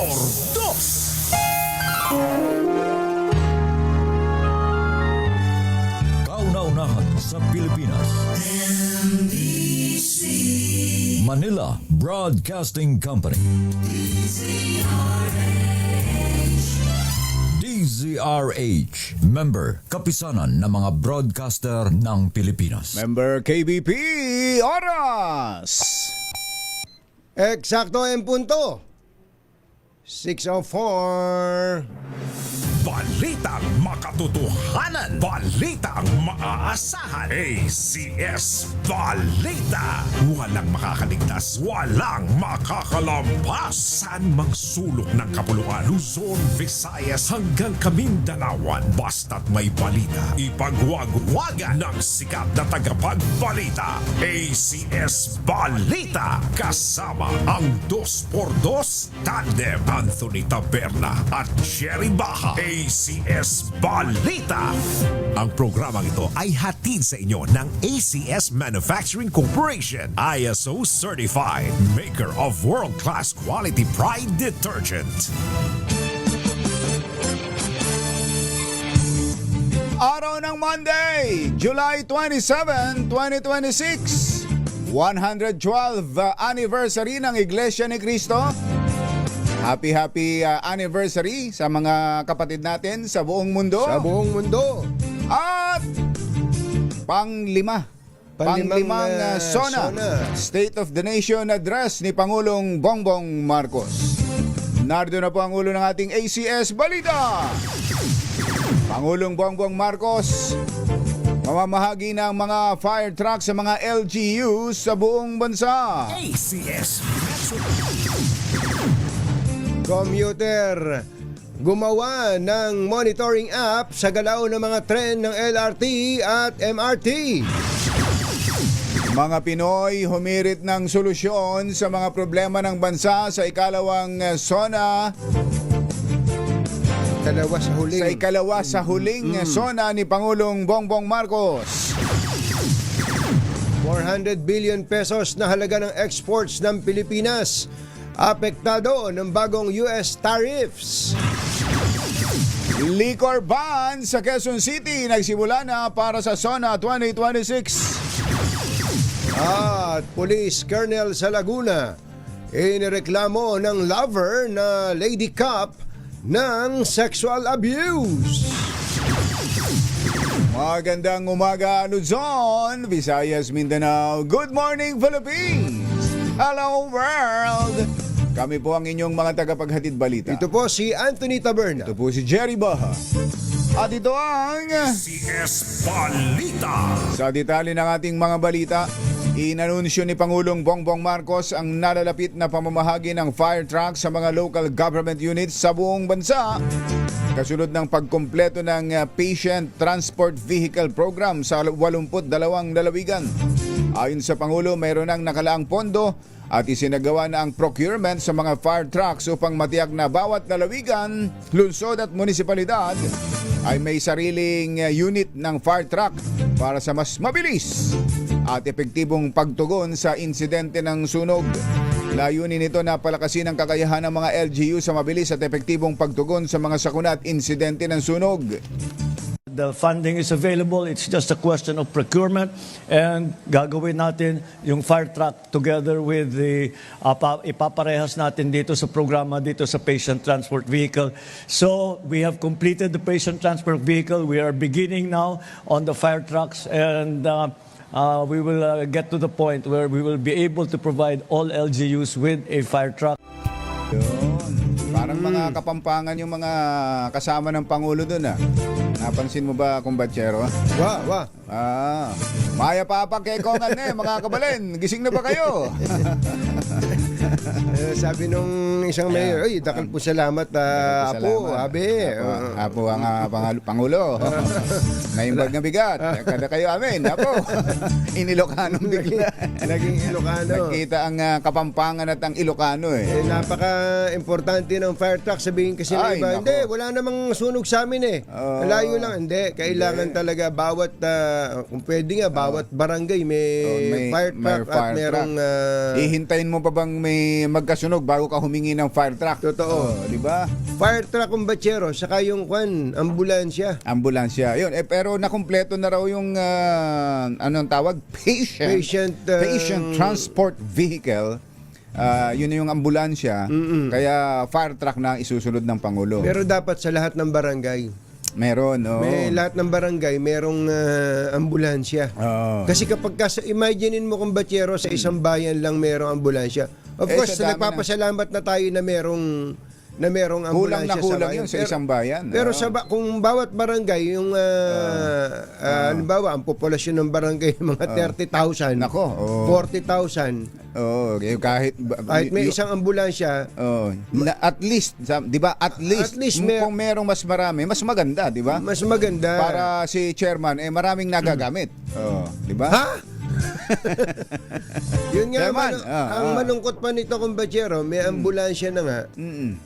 Pordos. Kauna-unahan sa Pilipinas. Manila Broadcasting Company. DZRH. Member, kapisanan ng mga broadcaster ng Pilipinas. Member KBP, oras! Eksakto en punto. 6:04. Balitang makatotohanan. Balitang maaasahan. ACS Balita. Walang makakaligtas. Walang makakalampas. Saan mang sulok ng kapuluan. Luzon, Visayas hanggang Kamindanawan. Basta't may balita. Ipagwagwagan ng sikat na tagapagbalita. ACS Balita. Kasama ang 2x2 tandem Anthony Taberna at Jerry Baja. ACS Balita. Ang programang ito ay hatid sa inyo ng ACS Manufacturing Corporation, ISO certified, maker of world-class quality Pride detergent. Araw ng Monday, July 27, 2026. 112th anniversary ng Iglesia ni Cristo. Happy anniversary sa mga kapatid natin sa buong mundo. Sa buong mundo. At panglimang SONA, State of the Nation Address ni Pangulong Bongbong Marcos. Nardo na po ang ulo ng ating ACS Balita. Pangulong Bongbong Marcos mamamahagi ng mga fire trucks sa mga LGU sa buong bansa. ACS Commuter gumawa ng monitoring app sa galaw ng mga tren ng LRT at MRT. Mga Pinoy humirit ng solusyon sa mga problema ng bansa sa ikalawang SONA. Sa ikalawa sa huling SONA ni Pangulong Bongbong Marcos. 400 billion pesos na halaga ng exports ng Pilipinas apektado ng bagong US tariffs. Liquor ban sa Quezon City nagsimula na para sa SONA 2026. At Police Colonel sa Laguna inireklamo ng lover na Lady Cop ng sexual abuse. Magandang umaga Luzon, Visayas, Mindanao. Good morning Philippines. Hello world. Kami po ang inyong mga tagapaghatid balita. Ito po si Anthony Taberna. Ito po si Jerry Baha. At ito ang ACS Balita. sa detalye ng ating mga balita. Inanunsyo ni Pangulong Bongbong Marcos ang nalalapit na pamamahagi ng fire truck sa mga local government units sa buong bansa. Kasunod ng pagkumpleto ng Patient Transport Vehicle Program sa 82 lalawigan. Ayon sa Pangulo, mayroon ng nakalaang pondo at isinagawa na ang procurement sa mga fire trucks upang matiyak na bawat lalawigan, lungsod at munisipalidad ay may sariling unit ng fire truck para sa mas mabilis at epektibong pagtugon sa insidente ng sunog. Layunin nito na palakasin ang kakayahan ng mga LGU sa mabilis at epektibong pagtugon sa mga sakuna at insidente ng sunog. The funding is available. It's just a question of procurement. And gagawin natin yung fire truck together with the ipaparehas natin dito sa programa dito sa patient transport vehicle. So we have completed the patient transport vehicle. We are beginning now on the fire trucks, and we will get to the point where we will be able to provide all LGUs with a fire truck. Yun. Parang mga kapampangan yung mga kasama ng Pangulo doon. Napansin mo ba, kumbatsero? Wah. Maya papakekongan mga kabalin. Gising na ba kayo? Sabi nung isang mayor, ay, dakal po salamat, Apo, Abe. Apo ang Pangulo. Naimbag na bigat. Kada kayo amin, Apo. Inilokanong bigla. Naging Ilocano. Nakita ang Kapampangan at ang Ilocano Napaka-importante ng fire truck. Sabihin kasi ng Ay, iba, nako. hindi, wala namang sunog sa amin Layo lang. Hindi, kailangan talaga bawat, kung pwede nga, bawat barangay may fire truck at merong... Ihintayin mo pa bang may magkasunog bago ka humingi ng fire truck. Totoo. Di ba? Fire truck kumbatsero, saka yung ambulansya. Ambulansya. Yun. Pero nakumpleto na raw yung, anong tawag? Patient transport vehicle. Yun yung ambulansya. Kaya fire truck na ang isusunod ng Pangulo. Pero dapat sa lahat ng barangay. Meron, May lahat ng barangay, merong ambulansya. Oo. Kasi kapag imaginein mo kumbatsero sa isang bayan lang merong ambulansya. Of course, sa dami nagpapasalamat na tayo na merong ambulansya kulang bayan. yun sa isang bayan. Pero kung bawat barangay, yung halimbawa, ang populasyon ng barangay mga 30,000, Nako, 40,000, kahit may isang ambulansya, at least, 'di ba? At least kung merong mas marami, mas maganda, 'di ba? mas maganda. Para si chairman maraming nagagamit. 'Di ba? Ha? Yun nga, Chairman, ang malungkot pa nito kumbatsero, may ambulansya na nga.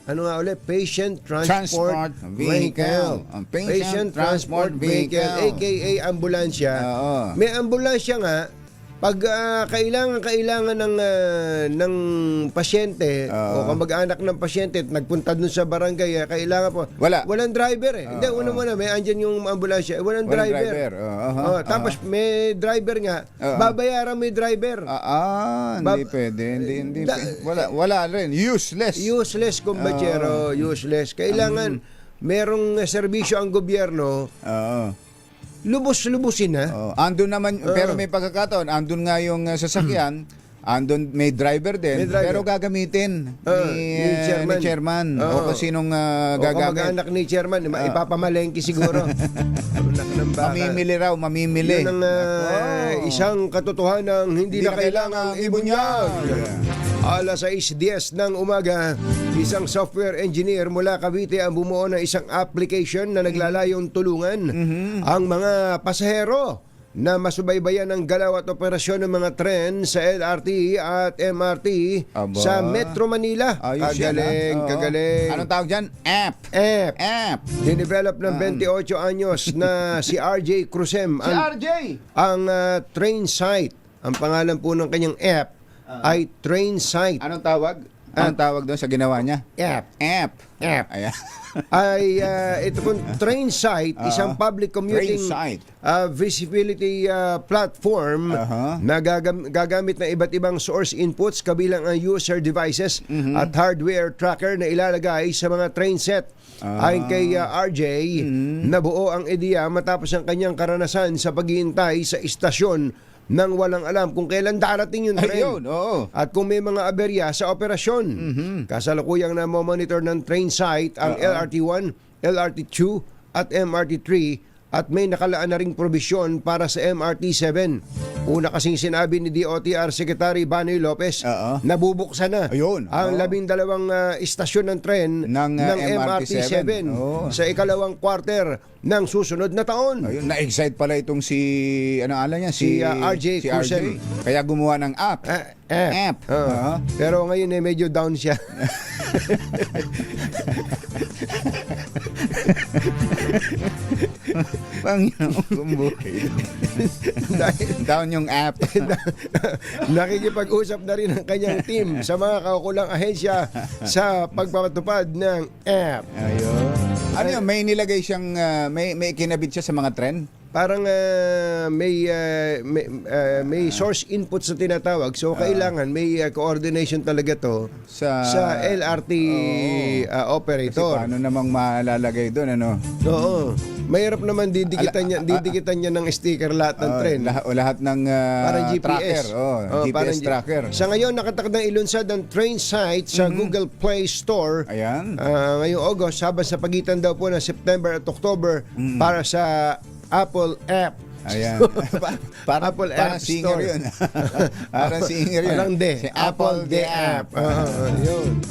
Ano nga ulit? Patient Transport Vehicle. Patient Transport Vehicle, aka ambulansya. Oo. May ambulansya nga, pag kailangan ng pasyente o kamag-anak ng pasyente at nagpunta dun sa barangay, kailangan po. Walang driver eh. Hindi, una may andyan yung ambulansya. Walang driver. Tapos may driver nga, babayaran may driver. Hindi pwede. Hindi. Wala rin. Useless. Useless, kumbatsero. Useless. Kailangan merong serbisyo ang gobyerno. Lubos-lubusin na. Andun naman, pero may pagkakataon, andun nga yung sasakyan, andun may driver din, pero gagamitin ni chairman. O kung sinong gagamit. Kamag-anak ni chairman, ipapamalengke siguro. Mamimili. Yun ang isang katotohanan hindi na kailangang ibunyag. Alas 6:10 ng umaga, isang software engineer mula Cavite ang bumuo ng isang application na naglalayong tulungan ang mga pasahero na masubaybayan ang galaw at operasyon ng mga tren sa LRT at MRT sa Metro Manila. Kagaling. Anong tawag dyan? App. Dinevelop ng 28 anyos na si RJ Cruzem ang train site. Ang pangalan po ng kanyang app ay train site. Anong tawag? Anong tawag doon sa ginawa niya? App. Ayan. Ito pong train site, isang public commuting visibility platform na gagamit ng iba't ibang source inputs kabilang ang user devices at hardware tracker na ilalagay sa mga train set. Ayon kay RJ, nabuo ang ideya matapos ang kanyang karanasan sa paghihintay sa istasyon nang walang alam kung kailan darating yung train. At kung may mga aberya sa operasyon. Kasalukuyang na monitor ng train site ang LRT1, LRT2 at MRT3 at may nakalaan na ring probisyon para sa MRT7. Una kasing sinabi ni DOTR Secretary Banoy Lopez, nabubuksan na ang 12 istasyon ng tren ng MRT7 sa ikalawang quarter ng susunod na taon. Na-excite pala itong si si RJ Cruzem. Kaya gumawa ng app. Pero ngayon medyo down siya. Panginoong kumbuhay. Down yung app. Nakikipag-usap na rin ang kanyang team sa mga kaukulang ahensya sa pagpapatupad ng app. Ano yun? May nilagay siyang, may kinabit siya sa mga trend? Parang may source input sa tinatawag. So kailangan may coordination talaga to sa LRT operator. Kasi paano namang malalagay doon, ano? Oo. Mahirap naman didikitan niya ng sticker lahat ng tren. Lahat ng parang GPS. Tracker. GPS tracker. Sa ngayon, nakatakdang ilunsad ang train site sa Google Play Store. Ayan. Ngayong August, habang sa pagitan daw po ng September at October para sa Apple app. Ayan. Apple App singer Store. yun. Parang singer yun. Parang si Apple the App. Yun.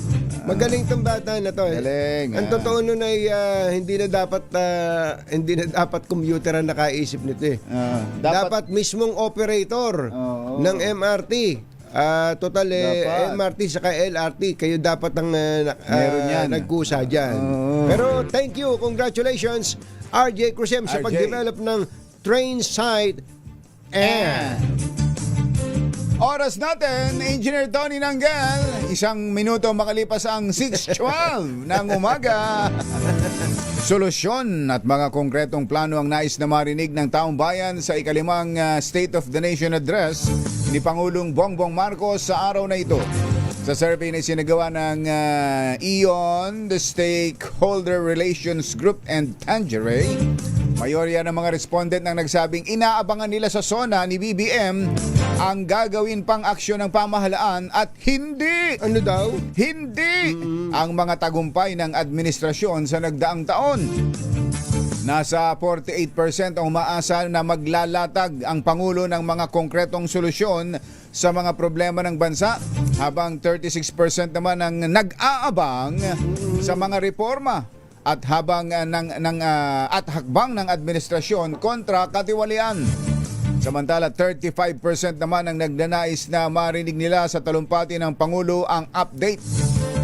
Magaling tong bata na to. Galing. Ang totoo nun ay hindi na dapat computer ang nakaisip nito eh. Dapat mismong operator ng MRT. MRT saka LRT, kayo dapat ang nagkusa dyan. Pero thank you, congratulations RJ Cruzem sa pag-develop ng train site Oras natin, Engineer Tony Nanggel. 1 minuto makalipas ang 6:12 ng umaga. Solusyon at mga konkretong plano ang nais na marinig ng taong bayan sa ikalimang State of the Nation Address ni Pangulong Bongbong Marcos sa araw na ito. Sa survey na sinagawa ng ION, the Stakeholder Relations Group and Tangeray, mayorya ng mga respondent ang nagsabing inaabangan nila sa SONA ni BBM ang gagawin pang aksyon ng pamahalaan at hindi Ano daw? hindi ang mga tagumpay ng administrasyon sa nagdaang taon. Nasa 48% ang umaasa na maglalatag ang Pangulo ng mga konkretong solusyon sa mga problema ng bansa, habang 36% naman ang nag-aabang sa mga reforma at habang at hakbang ng administrasyon kontra katiwalian. Samantala, 35% naman ang nagnanais na marinig nila sa talumpati ng Pangulo ang update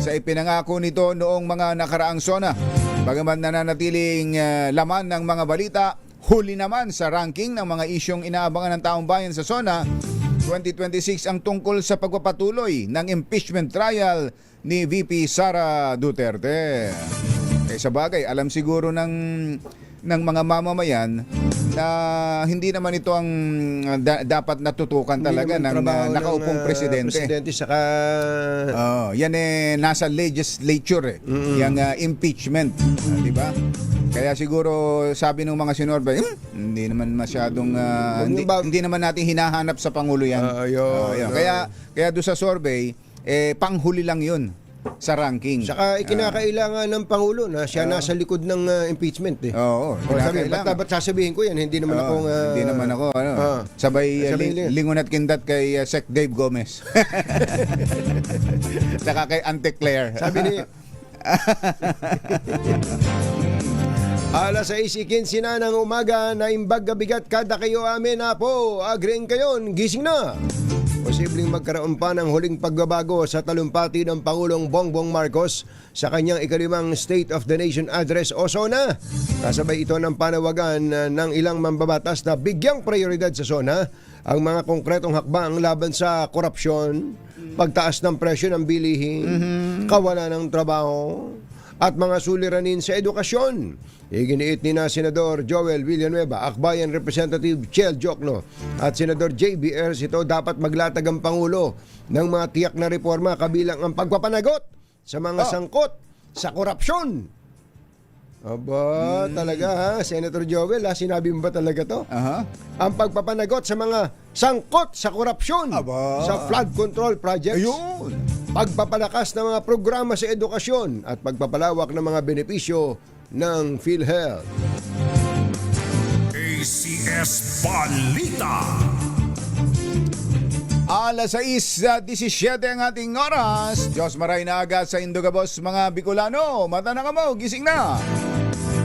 sa ipinangako nito noong mga nakaraang SONA. Bagaman nananatiling laman ng mga balita, huli naman sa ranking ng mga isyong inaabangan ng taong bayan sa SONA 2026 ang tungkol sa pagpapatuloy ng impeachment trial ni VP Sara Duterte. Kaya sa bagay, alam siguro ng mga mamamayan na hindi naman ito ang dapat natutukan talaga ng nakaupong presidente. Saka Yan nasa legislature yung impeachment, di ba? Kaya siguro sabi ng mga senador, hindi naman masyadong hindi naman natin hinahanap sa Pangulo yan. Yun. Kaya doon sa survey panghuli lang yun sa ranking. Saka ikinakailangan ng Pangulo na siya nasa likod ng impeachment eh. Oo, Ba't sasabihin ko yan? Hindi naman ako hindi naman ako sabay lingon at kindat kay Sec Dave Gomez. Saka kay Ante Claire. Sabi ni Alas 6:15 na ng umaga na imbag gabigat kada kayo amin na po. Agreeing kayon, gising na. Posibleng magkaroon pa ng huling pagbabago sa talumpati ng Pangulong Bongbong Marcos sa kanyang ikalimang State of the Nation Address o SONA. Kasabay ito ng panawagan ng ilang mambabatas na bigyang prioridad sa SONA ang mga konkretong hakbang laban sa korupsyon, pagtaas ng presyo ng bilihin, kawalan ng trabaho, at mga suliranin sa edukasyon. Iginiit ni na Senador Joel Villanueva, Akbayan Representative Chel Jokno at Senador JB ito dapat maglatag ang Pangulo ng mga tiyak na reforma kabilang ang pagpapanagot sa mga sangkot sa korupsyon. Aba, talaga ha, Senator Joel, sinabi mo ba talaga to? Ang pagpapanagot sa mga sangkot sa korupsyon, sa flood control projects, pagpapalakas ng mga programa sa edukasyon at pagpapalawak ng mga benepisyo ng PhilHealth. ACS Balita. Alas 6:17 ang ating oras. Diyos maray na agad sa Indogabos mga Bicolano. Mata na kamo, gising na.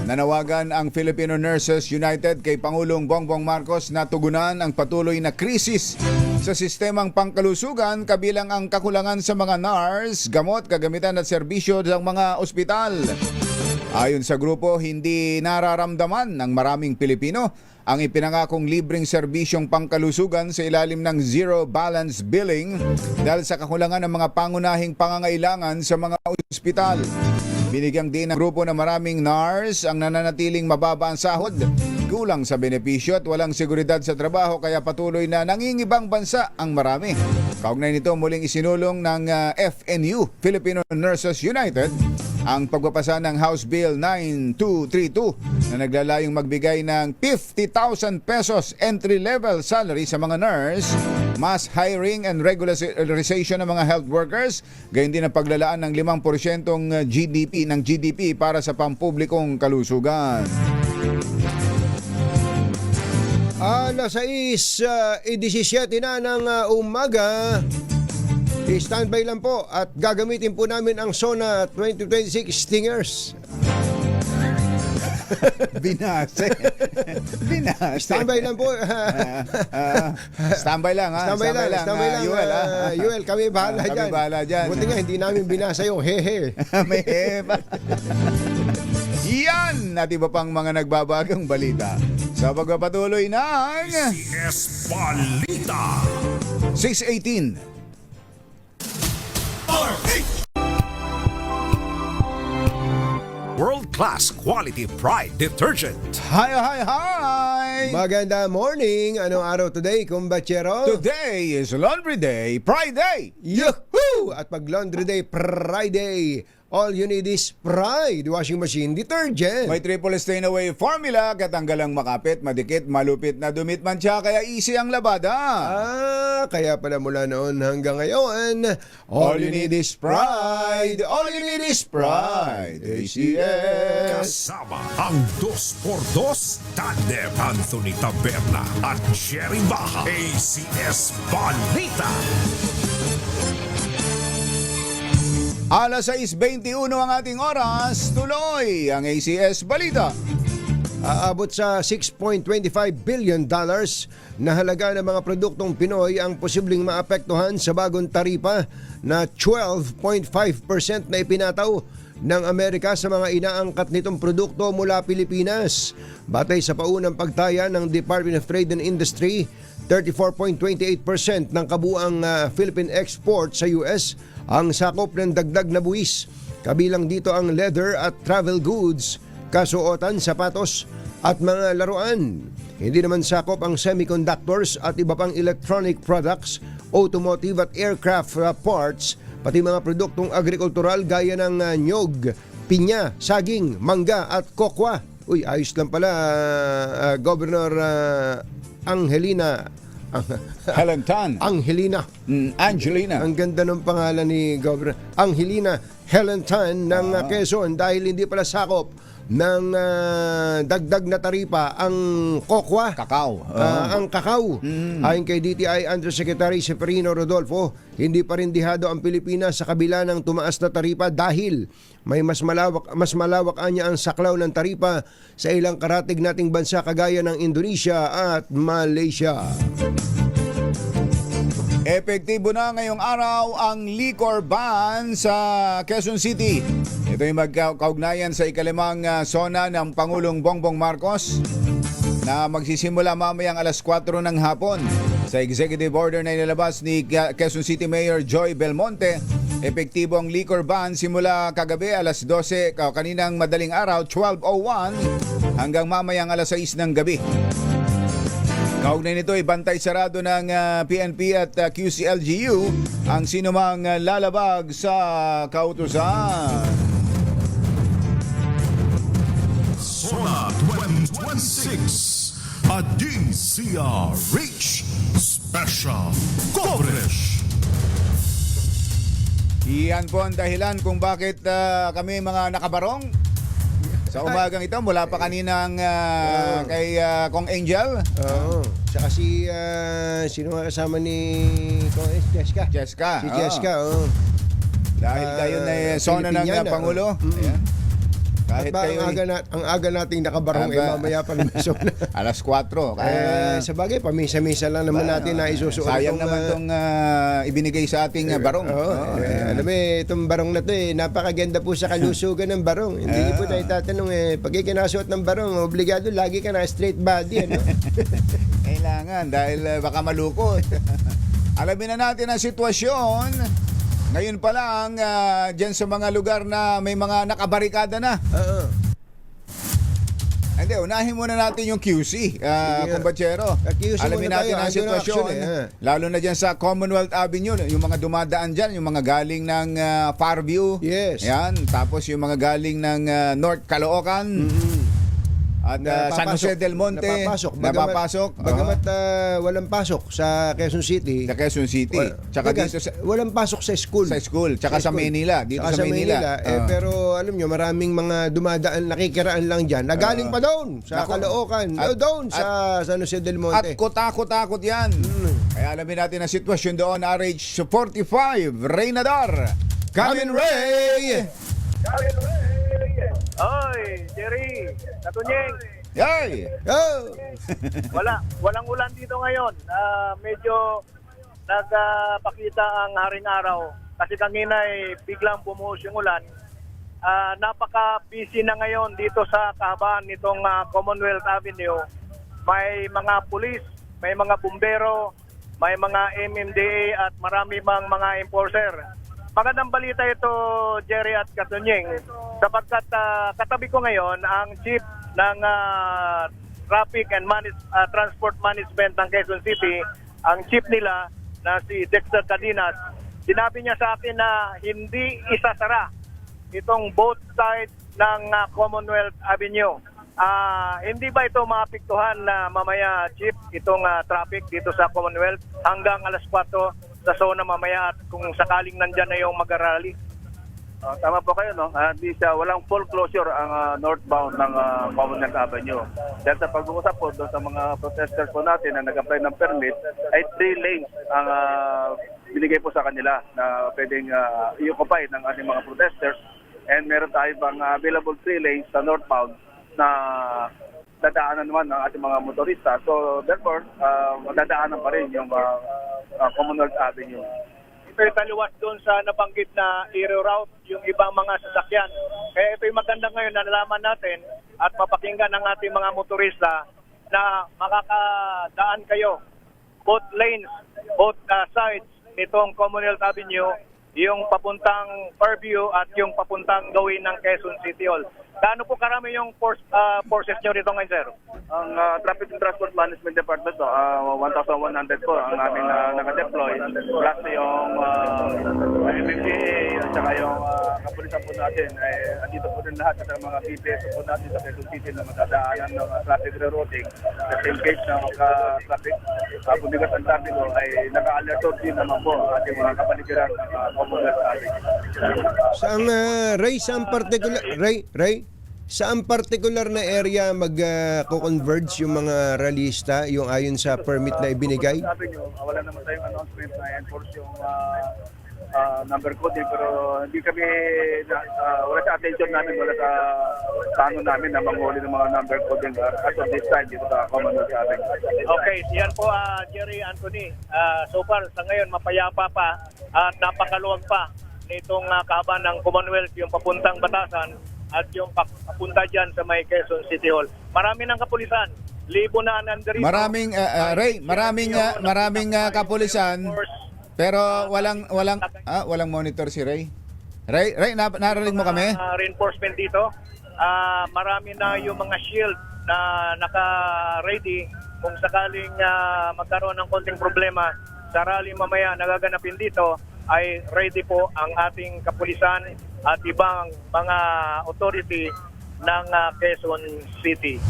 Nanawagan ang Filipino Nurses United kay Pangulong Bongbong Marcos na tugunan ang patuloy na krisis sa sistemang pangkalusugan kabilang ang kakulangan sa mga nurse, gamot, kagamitan at serbisyo ng mga ospital. Ayon sa grupo, hindi nararamdaman ng maraming Pilipino ang ipinangakong libreng serbisyong pangkalusugan sa ilalim ng zero balance billing dahil sa kakulangan ng mga pangunahing pangangailangan sa mga ospital. Binigyang din ng grupo na maraming nurse ang nananatiling mababa ang sahod, kulang sa benepisyo at walang seguridad sa trabaho kaya patuloy na nangingibang bansa ang marami. Kaugnay nito, muling isinulong ng FNU, Filipino Nurses United, ang pagpapasa ng House Bill 9232 na naglalayong magbigay ng 50,000 pesos entry-level salary sa mga nurse, mass hiring and regularization ng mga health workers, gayon din ang paglalaan ng 5% GDP para sa pampublikong kalusugan. Alas 6:17 na ng umaga. I-standby lang po at gagamitin po namin ang SONA 2026 Stingers. Binase. Standby lang po. Standby lang ha. Standby lang. Yuel, Yuel, kami bahala dyan. Buti nga hindi namin binasa yung hehe. May hehe pa. Yan at iba pang mga nagbabagang balita sa pagpapatuloy ng ACS Balita. 6:18. World-class quality Pride detergent. Hi, hi, hi! Maganda morning. Anong araw today, kumbachero? Today is Laundry Day, Pride Day! Yahoo! At pag Laundry Day, Friday, all you need is Pride washing machine detergent. May triple stain away formula, katanggalang makapit, madikit, malupit na dumit man siya, kaya easy ang labada. Kaya pala mula noon hanggang ngayon, all you need is Pride. All you need is Pride. ACS. Kasama ang 2x2 tandem Anthony Taberna at Jerry Baja. ACS Balita. Alas 6:21 ang ating oras, tuloy ang ACS Balita. Aabot sa $6.25 billion na halaga ng mga produktong Pinoy ang posibleng maapektuhan sa bagong taripa na 12.5% na ipinataw ng Amerika sa mga inaangkat nitong produkto mula Pilipinas. Batay sa paunang pagtaya ng Department of Trade and Industry, 34.28% ng kabuang Philippine export sa US ang sakop ng dagdag na buwis. Kabilang dito ang leather at travel goods, kasuotan, sapatos at mga laruan. Hindi naman sakop ang semiconductors at iba pang electronic products, automotive at aircraft parts, pati mga produktong agrikultural gaya ng nyog, pinya, saging, mangga at kokwa. Uy, ayos lang pala, Governor Angelina. Helen Tan. Angelina. Angelina. Ang ganda ng pangalan ni Governor Angelina Helen Tan ng Quezon dahil hindi pala sakop ng dagdag na taripa ang kokwa, Kakao. ang kakao. Ayon kay DTI Undersecretary Seferino Rodolfo, hindi pa rin dihado ang Pilipinas sa kabila ng tumaas na taripa dahil may mas malawak anya ang saklaw ng taripa sa ilang karatig nating bansa kagaya ng Indonesia at Malaysia. Epektibo na ngayong araw ang liquor ban sa Quezon City. Ito ay magkaugnayan sa ikalimang sona ng Pangulong Bongbong Marcos na magsisimula mamayang alas 4 ng hapon. Sa executive order na inilabas ni Quezon City Mayor Joy Belmonte, epektibo ang liquor ban simula kagabi alas 12, kaninang madaling araw 12:01 hanggang mamayang alas 6 ng gabi. Kaugnay nito ay bantay sarado ng PNP at QCLGU ang sinumang lalabag sa kautusan. Sona 2026 Adisia Reach Special Coverage. Iyan po ang dahilan kung bakit kami mga nakabarong sa umagang ito mula pa kaninang kay Kong Angel. Oo. Saka sino nga kasama ni Jessica? Jessica. Si Jessica, oo. Dahil kayo na sona ng Pilipiniana, Pangulo. Ayan. Kahit At kayo ang aga nating nakabarong mamaya pa ng zona. alas 4. Kaya Sa bagay, pamisa-misa lang naman natin na isusuot. sayang naman itong ibinigay sa ating barong. Alam mo, itong barong na to napakaganda po sa kalusugan ng barong. Hindi niyo po tayo tatanong pag ikinasuot ng barong, obligado lagi ka na straight body. Ano? Kailangan dahil baka malukot. Alamin na natin ang sitwasyon. Ngayon pa lang, dyan sa mga lugar na may mga nakabarikada na. Hindi, unahin muna natin yung QC, kumbachero. QC Alamin muna natin tayo, ang sitwasyon. Lalo na dyan sa Commonwealth Avenue, yung mga dumadaan dyan, yung mga galing ng Fairview. Yes. Yan, tapos yung mga galing ng North Caloocan. At San Jose del Monte. Napapasok. Bagamat walang pasok sa Quezon City. Sa Quezon City. Tsaka dito sa... Walang pasok sa school. Sa school, tsaka sa Manila, dito sa Manila. Pero alam nyo, maraming mga dumadaan, nakikiraan lang dyan, na galing pa doon, sa Caloocan, doon sa San Jose del Monte. At kutakot-takot yan. Kaya alamin natin ang sitwasyon doon, RH45, Reynador, Calvin Ray! Oy, Jerry, Katunyeng. Yay! Oh! Walang ulan dito ngayon. Medyo nagpakita ang haring araw. Kasi kanina biglang bumuhos yung ulan. Napaka-busy na ngayon dito sa kahabaan nitong Commonwealth Avenue. May mga pulis, may mga bumbero, may mga MMDA at marami mang mga enforcer. Magandang balita ito, Jerry at Katunying, sapagkat katabi ko ngayon ang chief ng Traffic and Transport Management ng Quezon City, ang chief nila na si Dexter Cadinas. Sinabi niya sa akin na hindi isasara itong both sides ng Commonwealth Avenue. Hindi ba ito maapektuhan na mamaya, chief, itong traffic dito sa Commonwealth hanggang alas 4 sa zona mamaya at kung sakaling nandyan na yung mag-arali? Tama po kayo, no? Walang full closure ang northbound ng Commonwealth Avenue. Dahil sa pag-uusap po doon sa mga protesters po natin na nag-apply ng permit, ay 3 lanes ang binigay po sa kanila na pwedeng i-occupy ng ating mga protesters. And meron tayo pang available 3 lanes sa northbound na dadaanan naman ng ating mga motorista. So therefore, dadaanan pa rin yung Commonwealth Avenue. Ito'y taliwas doon sa nabanggit na i-reroute yung ibang mga sasakyan. Kaya ito'y maganda ngayon na nalaman natin at mapakinggan ng ating mga motorista na makakadaan kayo both lanes, both sides nitong Commonwealth Avenue, yung papuntang Fairview at yung papuntang gawin ng Quezon City Hall. Gaano po karami yung forces nyo rito ngayon, sir? Ang Traffic and Transport Management Department, 1,100 po ang aming naka-deploy. Plus yung MMDA at saka yung kapulisan po natin. Andito po din lahat at mga BPS po natin sa Quezon City na matadaanan ng traffic rerouting. At in case na traffic bumigat ang traffic ay naka-alertod din naman po ating mga kapaligiran ng Commonwealth Avenue. Saan, Ray, saan particular na area mag-converge yung mga rallyista, yung ayon sa permit na ibinigay? Sabi nyo, wala naman tayong announcement na enforce yung number code, pero hindi kami, wala sa attention namin, wala sa plano namin na manghuli ng mga number code as of this time dito sa Commonwealth Avenue. Okay, yan po Jerry, Anthony. So far, sa ngayon, mapayapa pa at napakaluwag pa nitong kahaba ng Commonwealth, yung papuntang Batasan at yung papunta dyan sa may Quezon City Hall. Marami ng kapulisan. Libo na nandito. Maraming maraming kapulisan, pero walang monitor si Ray. Ray, narinig mo kami? Reinforcement dito. Marami na yung mga shield na naka-ready kung sakaling magkaroon ng konting problema sa rally mamaya nagaganapin dito, ay ready po ang ating kapulisan at ibang mga authority ng Quezon City.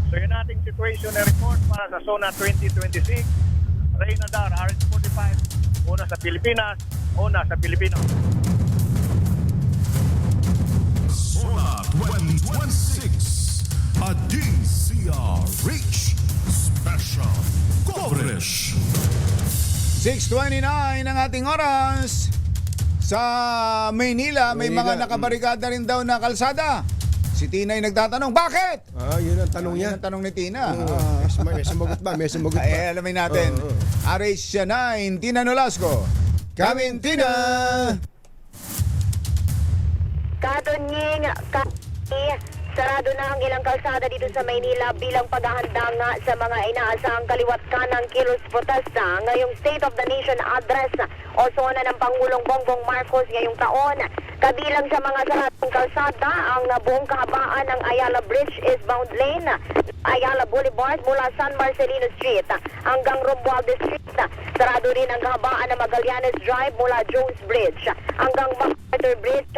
So yun ating situation na report para sa Zona 2026. Ray Nadar, RH45, una sa Pilipinas, una sa Pilipino. Zona 2026, a DCRH Special Coverage. 6:29 ang ating oras. Sa Maynila, may mga nakabarikada rin daw na kalsada. Si Tina ay nagtatanong, bakit? Yun ang tanong niya. Yun ang tanong ni Tina. May sumagot ba? Alamin natin. RH9, Tina Nolasco. Kamin, Tina! Katunying, sarado na ang ilang kalsada dito sa Maynila bilang paghahanda nga sa mga inaasahang kaliwat kanang kilos protesta ngayong State of the Nation address o sona ng Pangulong Bongbong Marcos ngayong taon. Kabilang sa mga saradong kalsada ang buong kahabaan ng Ayala Bridge eastbound lane, Ayala Boulevard mula San Marcelino Street hanggang Romualdez Street. Sarado rin ang kahabaan ng Magallanes Drive mula Jones Bridge hanggang MacArthur Bridge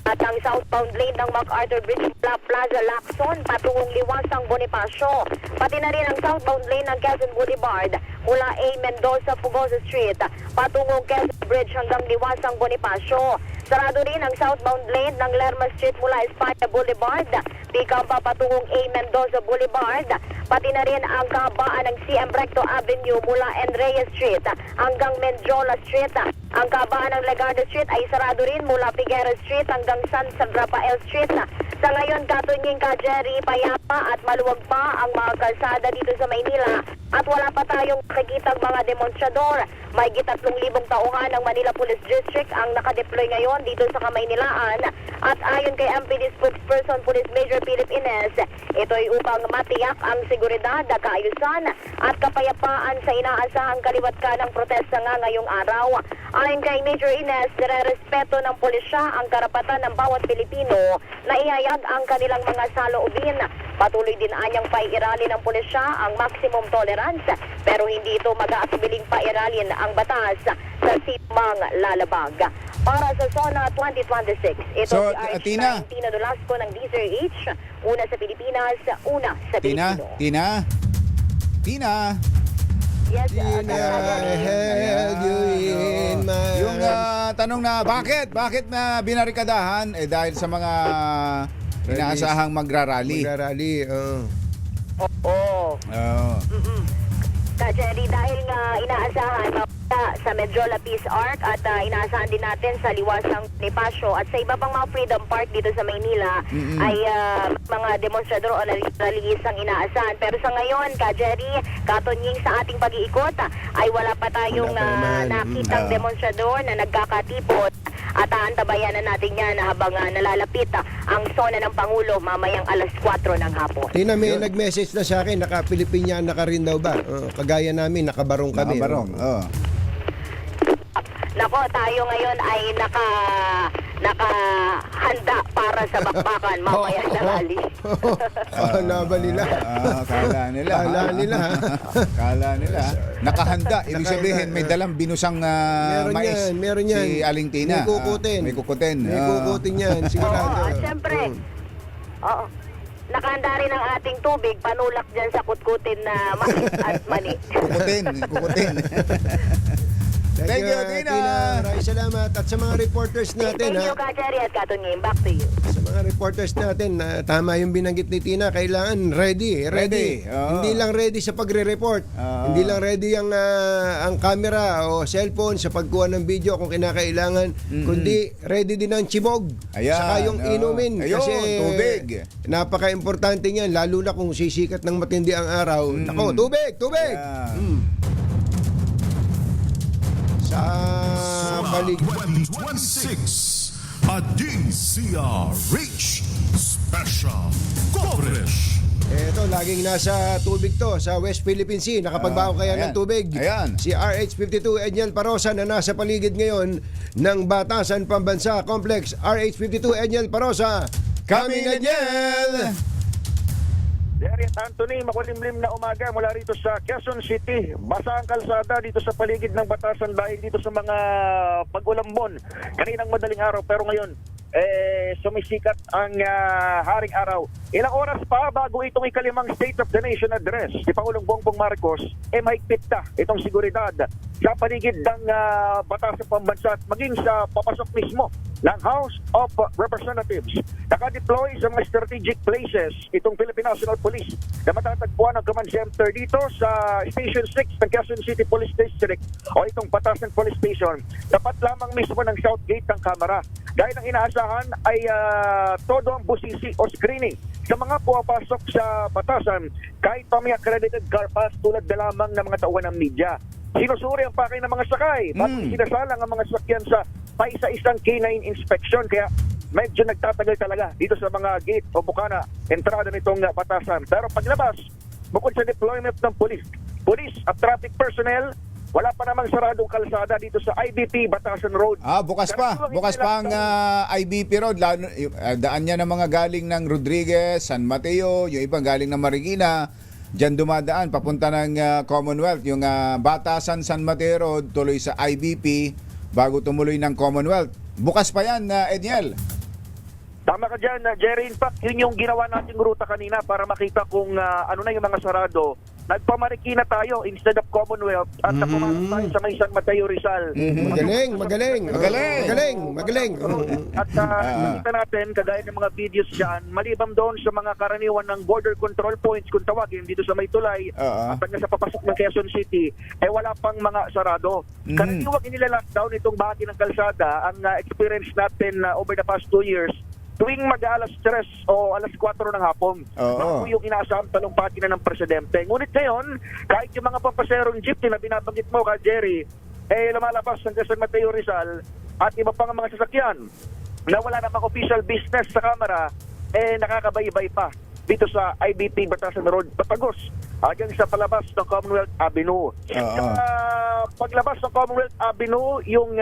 at ang southbound lane ng MacArthur Bridge mula Plaza Lacson patungong Liwasang Bonifacio. Pati na rin ang southbound lane ng Quezon Boulevard mula A. Mendoza Fugosa Street patungong Quezon Bridge hanggang Liwasang Bonifacio. Sarado rin ang southbound lane ng Lerma Street mula España Boulevard, Picampa patungong A. Mendoza Boulevard, pati na rin ang kahabaan ng CM Recto Avenue mula Enreyes Street hanggang Mendiola Street. Ang kahabaan ng Legarda Street ay sarado rin mula Figueroa Street hanggang San Rafael Street. Sa ngayon, Katunying, Jerry, payapa at maluwag pa ang mga kalsada dito sa Maynila At wala pa tayong nakikitang mga demonstrador. May 3,000 tauhan ng Manila Police District ang nakadeploy ngayon dito sa Kamaynilaan. At ayon kay MPD spokesperson Police Major Philip Ines, ito'y upang matiyak ang seguridad, kaayusan at kapayapaan sa inaasahang kaliwat kanang protesta nga ngayong araw. Ayon kay Major Ines, nire-respeto ng pulisya ang karapatan ng bawat Pilipino na ihayag ang kanilang mga saloobin. Patuloy din anyang paiirali ng pulisya ang maximum tolerance, pero hindi ito mag-aatubiling pairalin ang batas sa sinumang lalabag. Para sa SONA 2026, ito So, si RH9 Tina. Tina Nolasco ng DZRH, una sa Pilipinas, una sa Pilipino. Tina. Yes, Tina, I had you in my Yung tanong na bakit na binarikadahan dahil sa mga inaasahang magrarally. Magrarally. Oo. Oo. Jerry, dahil nga inaasahan sa Medjola Peace Arc at inaasahan din natin sa Liwasang Bonifacio at sa iba pang mga Freedom Park dito sa Maynila ay mga demonstrador o rallies ang inaasahan. Pero sa ngayon, Jerry, Katonying, sa ating pag-iikot ay wala pa tayong nakitang demonstrador na nagkakatipot. At aantabayan na natin yan habang nalalapit ang SONA ng Pangulo mamayang alas 4 ng hapon. Tina, may nag-message na sa akin, naka-Pilipiniana ka rin daw ba? Kagaya namin, nakabarong kami. Nakabarong. Oo. Nako, tayo ngayon ay nakahanda para sa bakbakan mamaya sa rally. Naba nila. Kala nila. Kala nila. Kala nila. Nakahanda. Ibig sabihin, may dalang binusang mais. Meron yan. Si Aling Tina. May kukutin. May kukutin. May kukutin yan, sigurado. At siyempre, nakahanda rin ang ating tubig, panulak dyan sa kutkutin na mais at mani. Kukutin. Thank you, Tina. Maraming salamat. At sa mga reporters natin, Thank you, Kajeri at Katonying. Back to you. sa mga reporters natin, tama yung binanggit ni Tina, kailangan ready. Oo. Hindi lang ready sa pagre-report. Hindi lang ready ang camera o cellphone sa pagkuha ng video kung kinakailangan, kundi ready din ang chibog. Ayan, Saka yung inumin. Ayun, kasi tubig. Napaka-importante niyan, lalo na kung sisikat ng matindi ang araw. Nako, tubig! Ayan. Sa SONA paligid. 2026, a DCRH Special Coverage. Ito, laging nasa tubig to, sa West Philippine Sea. Nakapagbaon kaya Ayan. ng tubig. Ayan. Si RH52 Edniel Parosa na nasa paligid ngayon ng Batasan Pambansa Complex. RH52 Edniel Parosa. Coming, Edniel! Jerry at Anthony, makulimlim na umaga mula rito sa Quezon City. Basa ang kalsada dito sa paligid ng Batasan dahil dito sa mga pag-ulambon. Kaninang madaling araw pero ngayon sumisikat ang haring araw. Ilang oras pa bago itong ikalimang State of the Nation address si Pangulong Bongbong Marcos, mahigpit na itong seguridad sa paligid ng Batasan Pambansa at maging sa papasok mismo ng House of Representatives. Nakadeploy sa mga strategic places itong Philippine National Police na matatagpuan ang command center dito sa Station 6 ng Quezon City Police District o itong Batasan Police Station. Tapat lamang mismo ng South Gate ng Kamara. Dahil ang inaasahan ay todo ang busisi o screening sa mga pumapasok sa Batasan kahit pa may accredited car pass tulad na lamang ng mga tauhan ng media. Sinusuri ang pakay ng mga sakay. Bakit sinasalang ang mga sakyan sa paisa-isang K9 inspection kaya medyo nagtatagal talaga dito sa mga gate o bukana entrada nitong Batasan. Pero paglabas, bukod sa deployment ng police at traffic personnel, wala pa namang saradong kalsada dito sa IBP Batasan Road. Bukas pa ang IBP Road. Daan niya ng mga galing ng Rodriguez, San Mateo, yung ibang galing ng Marikina. Diyan dumadaan, papunta ng Commonwealth. Yung Batasan, San Mateo Road, tuloy sa IBP bago tumuloy ng Commonwealth. Bukas pa yan, Edniel. Tama ka dyan, Jerry. In fact, yun yung ginawa nating ruta kanina para makita kung ano na yung mga sarado. Nagpamarikina tayo instead of Commonwealth at pumasok tayo sa may San Mateo Rizal. Magaling. At nakita natin, kagaya ng mga videos dyan, malibang doon sa mga karaniwan ng border control points kung tawagin dito sa may tulay at hanggang sa papasok ng Quezon City, wala pang mga sarado. Karaniwang inilalockdown itong bahagi ng kalsada. Ang experience natin over the past 2 years, tuwing mag-alas 3 o alas 4 ng hapon. Oo. Ako yung inaasahang talumpati na ng presidente. Ngunit ngayon, kahit yung mga pampaserong jeepney na binabanggit mo ka, Jerry, lumalabas ng San Mateo Rizal at iba pang mga sasakyan na wala namang official business sa Kamara, nakakabaybay pa dito sa IBP Batasan Road, Patagos, hanggang sa palabas ng Commonwealth Avenue. Paglabas ng Commonwealth Avenue, yung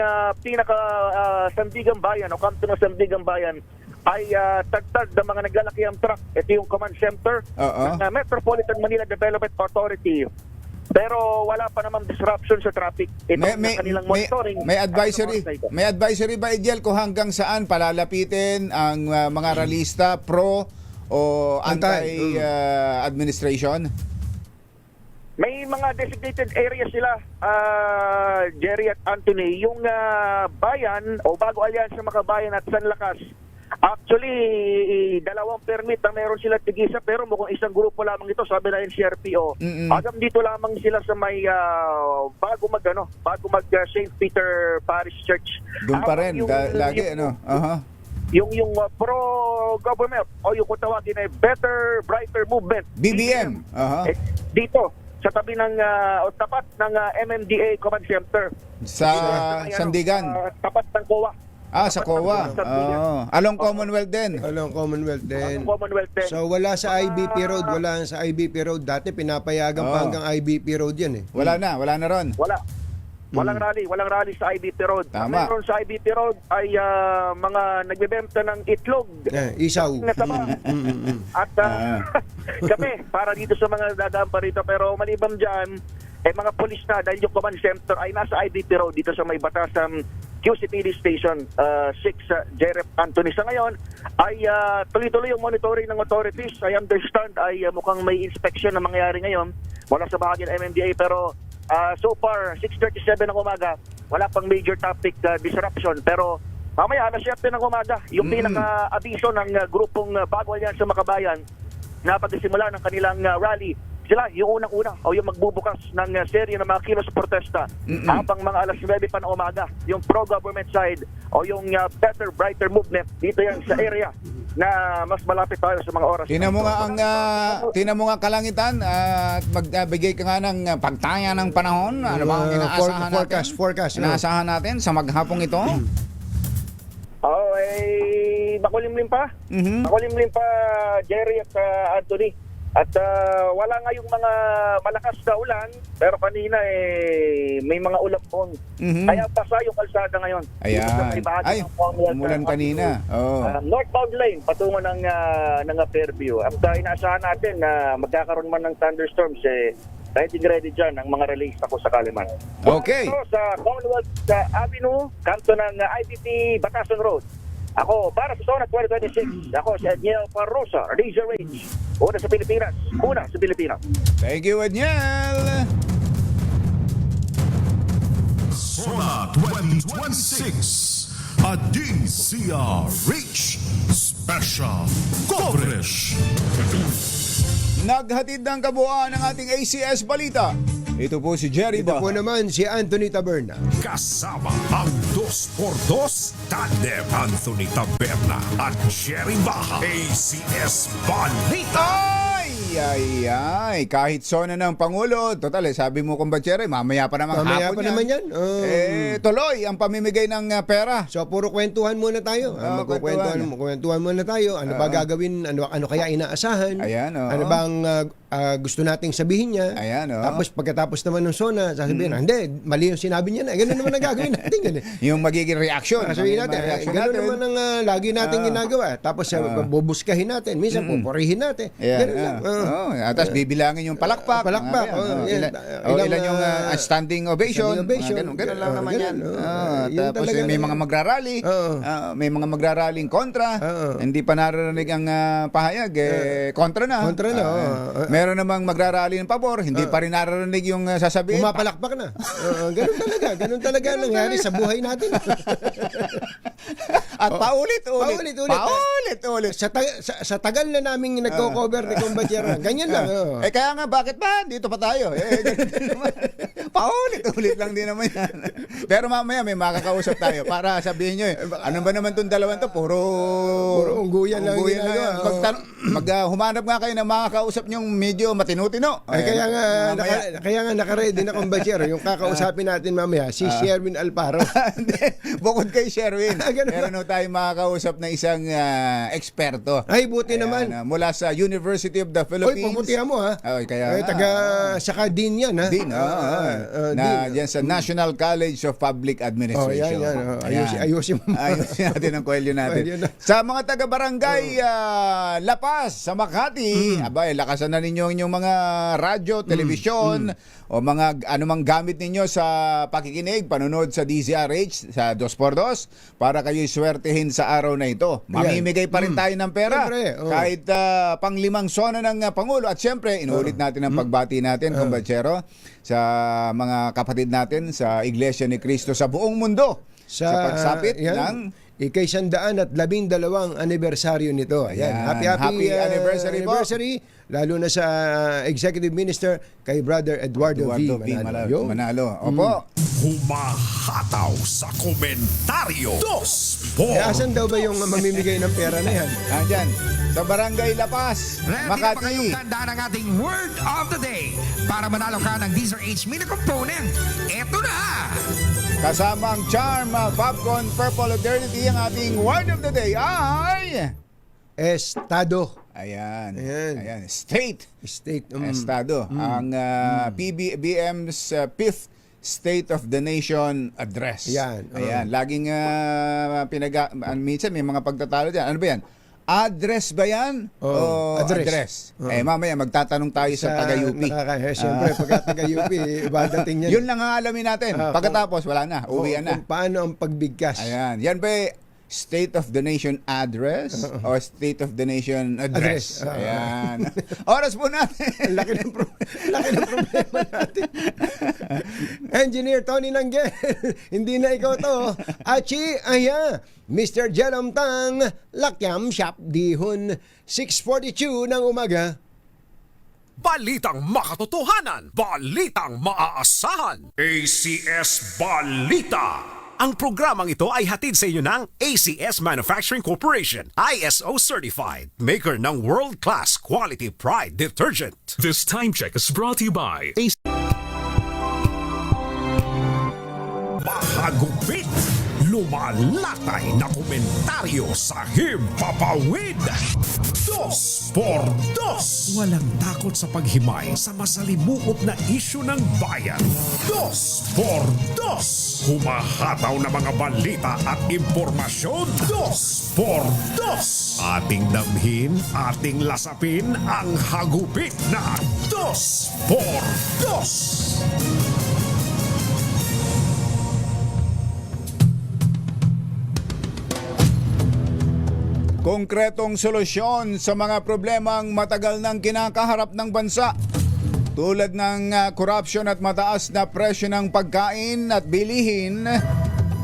Sandigan Bayan o kanto ng Sandigan Bayan ay tagtag ng mga naglalakihang truck. Ito yung command center ng Metropolitan Manila Development Authority. Pero wala pa namang disruption sa traffic. Ito ang kanilang monitoring. May advisory ba, Egiel, kung hanggang saan palalapitin ang mga ralista pro o anti-administration? May mga designated areas sila, Jerry at Anthony. Yung bayan o Bago Alyansa Makabayan at San Lakas, actually, 2 permit na meron sila tigisa, pero mukhang isang grupo lamang ito, sabi na NCRPO. Hanggang dito lamang sila sa may bago mag St. Peter Parish Church. Doon pa rin, lagi, Yung pro-government o yung kung tawagin ay Better Brighter Movement. BBM. Dito, sa tabi ng o tapat ng MMDA Command Center. Sa Sandigan. Tapat ng COA. Sa COA. Along Commonwealth din. Along Commonwealth din. Commonwealth din. So wala sa IBP Road, wala sa IBP Road. Dati pinapayagan pa hanggang IBP Road yan eh. Wala na ron. Walang rally sa IBP Road. Tama. Meron sa IBP Road ay mga nagbebenta ng itlog. Isaw. At kami, para dito sa mga dadaan pa rito. Pero maliban dyan, mga polis na dahil yung command center ay nasa IBP Road dito sa may Batasan QCPD Station 6, Jerep Anthony. Sa ngayon ay tuloy-tuloy yung monitoring ng authorities. I understand ay mukhang may inspection na mangyayari ngayon mula sa bahagi ng MMDA, pero so far 6:37 ng umaga wala pang major traffic disruption. Pero mamaya alas 7 ng umaga yung pinaka-abiso ng grupong Bago Alyansa Makabayan na pagsisimula ng kanilang rally. Sila yung unang-una o yung magbubukas ng serye ng mga kilos protesta habang mga alas 9 pa ng umaga. Yung pro-government side o yung Better Brighter Movement, dito yan sa area na mas malapit tayo sa mga oras. Tinan mo nga kalangitan at magbigay ka nga ng pagtaya ng panahon. Ano ba ang inaasahan natin? Forecast. Inaasahan natin sa maghapong ito? Makulimlim pa. Makulimlim pa, Jerry at Anthony. At wala nga yung mga malakas na ulan, pero kanina may mga ulapon. Kaya basa yung kalsada ngayon. Ay, umulan kanina. Northbound lane, patungo ng Fairview. At inaasahan natin na magkakaroon man ng thunderstorms, ready dyan ang mga relays ako sa Kaliman. Okay. So, sa Commonwealth Avenue, kanto ng IBP Batasan Road. Ako, para sa Zona 2026, ako si Edniel Parrosa, Razor Rage. Una sa Pilipinas. Thank you, Edniel. Zona 2026, a DCRH Special Coverage. Naghatid ng kabuuan ng ating ACS Balita. Ito po si Jerry Ito po Baha. naman si Anthony Taberna. Kasama ang 2x2 tandem Anthony Taberna at Jerry Baha. ACS Balita. Ay, kahit zona ng Pangulo, total sabi mo kung ba, Jerry, mamaya pa naman yan. Tuloy ang pamimigay ng pera. So puro kwentuhan muna tayo. Kwentuhan muna tayo. Ano ba gagawin? Ano kaya inaasahan? Ayan, Ano bang gusto nating sabihin niya? Ayan, Tapos pagkatapos naman ng zona, sasabihin, hindi, mali yung sinabi niya na. Ganun naman ang gagawin natin. Yung magiging reaction. Sabihin natin, ganun naman ang lagi natin ginagawa. Tapos bubuskahin natin. Minsan pupurihin natin. Ganun lang. Tapos bibilangin yung palakpak. Ilan yung standing ovation. Ganun lang naman yan. Tapos may mga magrarally. May mga magraraling kontra. Hindi pa naririnig ang pahayag. Kontra na. Meron namang magrarally ng pabor. Hindi pa rin naririnig yung sasabihin. Pumapalakpak na. Ganun talaga. Ganun talaga nangyari sa buhay natin. At paulit-ulit. Paulit-ulit. Sa tagal na namin nagko-cover ni Kumbachero. Ganyan lang. Kaya nga, bakit ba? Dito pa tayo. Ganun din naman. Paulit-ulit lang din naman yan. Pero mamaya may makakausap tayo para sabihin nyo ano ba naman itong dalawan to? Puro ungguyan lang. Humanap nga kayo ng makakausap nyong medyo matino-tino. Kaya nga nakaready na Kumbachero. Yung kakausapin natin mamaya, si Sherwin Alparo. Bukod kay Sherwin, meron tayong makakausap na isang eksperto. Ay, buti naman. Mula sa University of the Philippines. Uy, puputihan mo ha. Saka Dean yan ha. Dean, Diyan sa National College of Public Administration. Ayusin mo. Ayusin natin ang kwelyo natin. Sa mga taga-barangay La Paz, sa Makati, abay, lakasan na ninyo inyong mga radyo, telebisyon, o mga anumang gamit ninyo sa pakikinig, panonood sa DZRH, sa 2x2, para kayo'y swertehin sa araw na ito. Mamimigay pa rin tayo ng pera. Siyempre, kahit pang-5 zona ng Pangulo. At siyempre, inuulit natin ang pagbati natin, Kumbachero, sa mga kapatid natin sa Iglesia ni Cristo sa buong mundo. Sa pagsapit ng ika-112 anibersaryo nito. Ayan. Happy anniversary. Lalo na sa Executive Minister kay Brother Eduardo V. Manalo. Opo. Humahataw sa komentaryo. Asan daw ba yung mamimigay ng pera na yan? Andyan, sa Barangay La Paz, Ready na ba Makati. kayong tanda ng ating word of the day para manalo ka ng DZRH Mini Component? Eto na! Kasama ang Charm Popcorn Purple Eternity, ang ating word of the day ay Estado. Ayan. State. Estado. Ang PBBM's 5th State of the Nation Address. Ayan. Laging minsan may mga pagtatalo dyan. Ano ba yan? Address ba yan? Address. Mamaya magtatanong tayo sa taga-UP. Siyempre, pagka taga-UP, badating yan. Yun lang ang alamin natin. Pagkatapos, wala na. Uwian na. Kung paano ang pagbigkas. Ayan. Yan ba State of the Nation Address o State of the Nation Address? Ayan. Oras po natin. Laki ng problema natin. Engineer Tony Nanggel, hindi na ikaw to. Achi, Mr. Jerome Tang, Lakyam Shop, Dihon, 6:42 ng umaga. Balitang makatotohanan, balitang maaasahan. ACS Balita. Ang programang ito ay hatid sa inyo ng ACS Manufacturing Corporation, ISO certified, maker ng world-class quality Pride detergent. This time check is brought to you by Mahagupit, lumalatay na komentaryo sa Himpapawid. 2x2. Walang takot sa paghimay sa masalimuot na isyu ng bayan. 2x2. Humahataw na mga balita at impormasyon. 2x2. Ating damhin, ating lasapin ang hagupit na 2x2. Konkretong solusyon sa mga problemang matagal nang kinakaharap ng bansa, tulad ng korupsyon at mataas na presyo ng pagkain at bilihin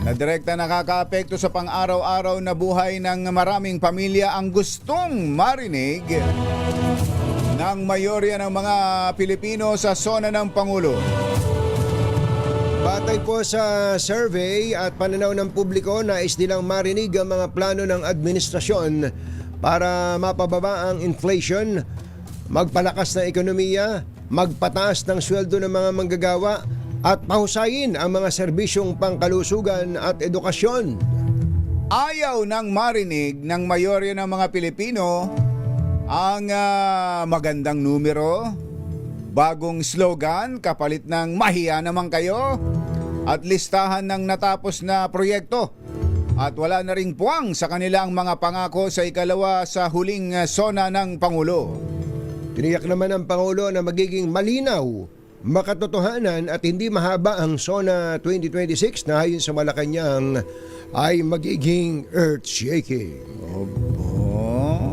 na direkta nakakaapekto sa pang-araw-araw na buhay ng maraming pamilya, ang gustong marinig ng mayorya ng mga Pilipino sa zona ng Pangulo. Batay po sa survey at pananaw ng publiko, nais nilang marinig ang mga plano ng administrasyon para mapababa ang inflation, magpalakas ng ekonomiya, magpataas ng sweldo ng mga manggagawa at pahusayin ang mga serbisyong pangkalusugan at edukasyon. Ayaw nang marinig ng mayorya ng mga Pilipino ang magandang numero, bagong slogan kapalit ng mahiya naman kayo, at listahan ng natapos na proyekto. At wala na ring puwang sa kanila ang mga pangako sa ikalawa sa huling sona ng Pangulo. Tiniyak naman ng Pangulo na magiging malinaw, makatotohanan at hindi mahaba ang SONA 2026 na ayon sa Malacanang ay magiging earth-shaking.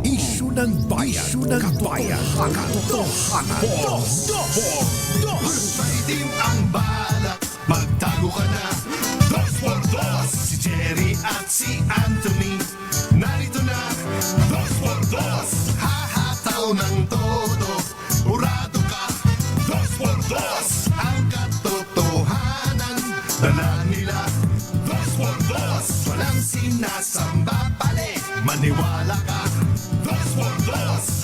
Isyu ng bayan, katotohanan. Sa itim ang balak, magtago ka na. 2x2, si Jerry at si Anthony. Maniwala ka, 2x2.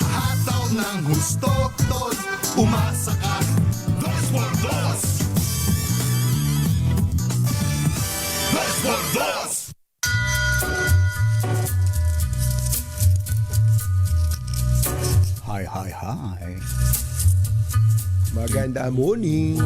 Hataw ng husto, dos. Umasa ka, 2x2. 2x2. Hi. Maganda morning.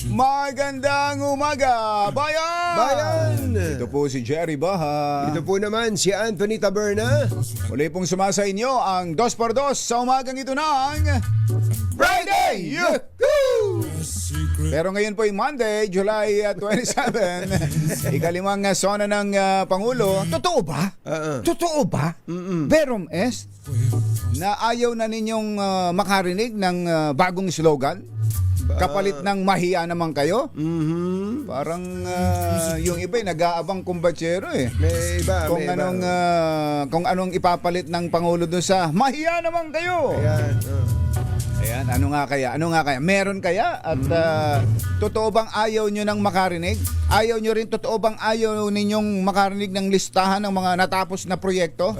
Magandang umaga, bayan! Ito po si Jerry Baha. Ito po naman si Anthony Taberna. Muli pong sumasa inyo ang 2x2 sa umagang ito ng Friday! Yahoo! Pero ngayon po yung Monday, July 27, ikalimang sona ng Pangulo. Totoo ba? Totoo ba? Verum est na ayaw na ninyong makarinig ng bagong slogan? Kapalit ng mahiya naman kayo? Parang yung iba nag-aabang kumbatsero eh. May iba, Kung may iba. kung anong ipapalit ng Pangulo doon sa mahiya naman kayo. Ayan. Ayan, ano nga kaya? Meron kaya? At totoo bang ayaw nyo nang makarinig? Ayaw nyo rin, totoo bang ayaw ninyong makarinig ng listahan ng mga natapos na proyekto?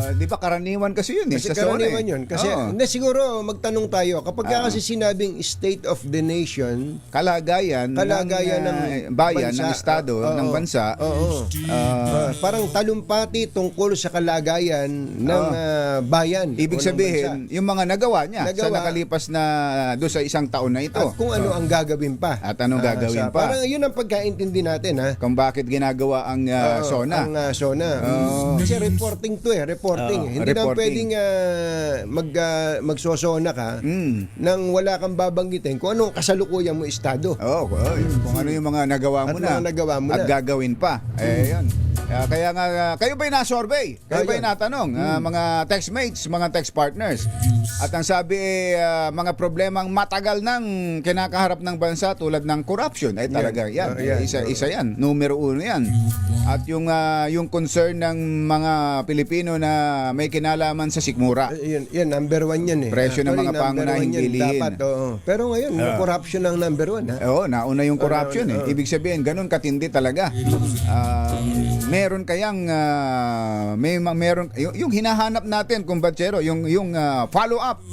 Di ba karaniwan kasi yun? Kasi sa zona, karaniwan yun. Kasi siguro magtanong tayo, kapag kasi sinabing State of the Nation, kalagayan ng bayan, bansa, ng estado, ng bansa, parang talumpati tungkol sa kalagayan ng bayan. ibig o ng sabihin, bansa. yung mga nagawa niya sa Nagawa. nakalipas na doon sa isang taon na ito. At kung ano ang gagawin pa. At anong gagawin pa. Parang yun ang pagkaintindi natin, ha? Kung bakit ginagawa ang SONA. Ang SONA. Kasi reporting to eh. Reporting. Hindi na reporting. pwedeng magsosona ka nang wala kang babanggitin kung anong kasalukuyan mo estado. Kung ano yung mga nagawa mo At na mga nagawa mo at na. gagawin pa. Yun. Kaya nga, kayo ba'y na-survey? Kayo ba'y natanong? Mga textmates, mga text partners. At ang sabi mga problemang matagal nang kinakaharap ng bansa tulad ng corruption. Talaga yan. Isa yan. Numero 1 yan. At yung concern ng mga Pilipino na may kinalaman sa sikmura. Yan, number 1 yan eh. Presyo ng mga pangunahing bilihin. Dapat, pero ngayon, corruption ang number 1. Nauna yung corruption eh. Ibig sabihin, ganun katindi talaga. Meron kayang meron yung hinahanap natin kumbatsero, yung follow up,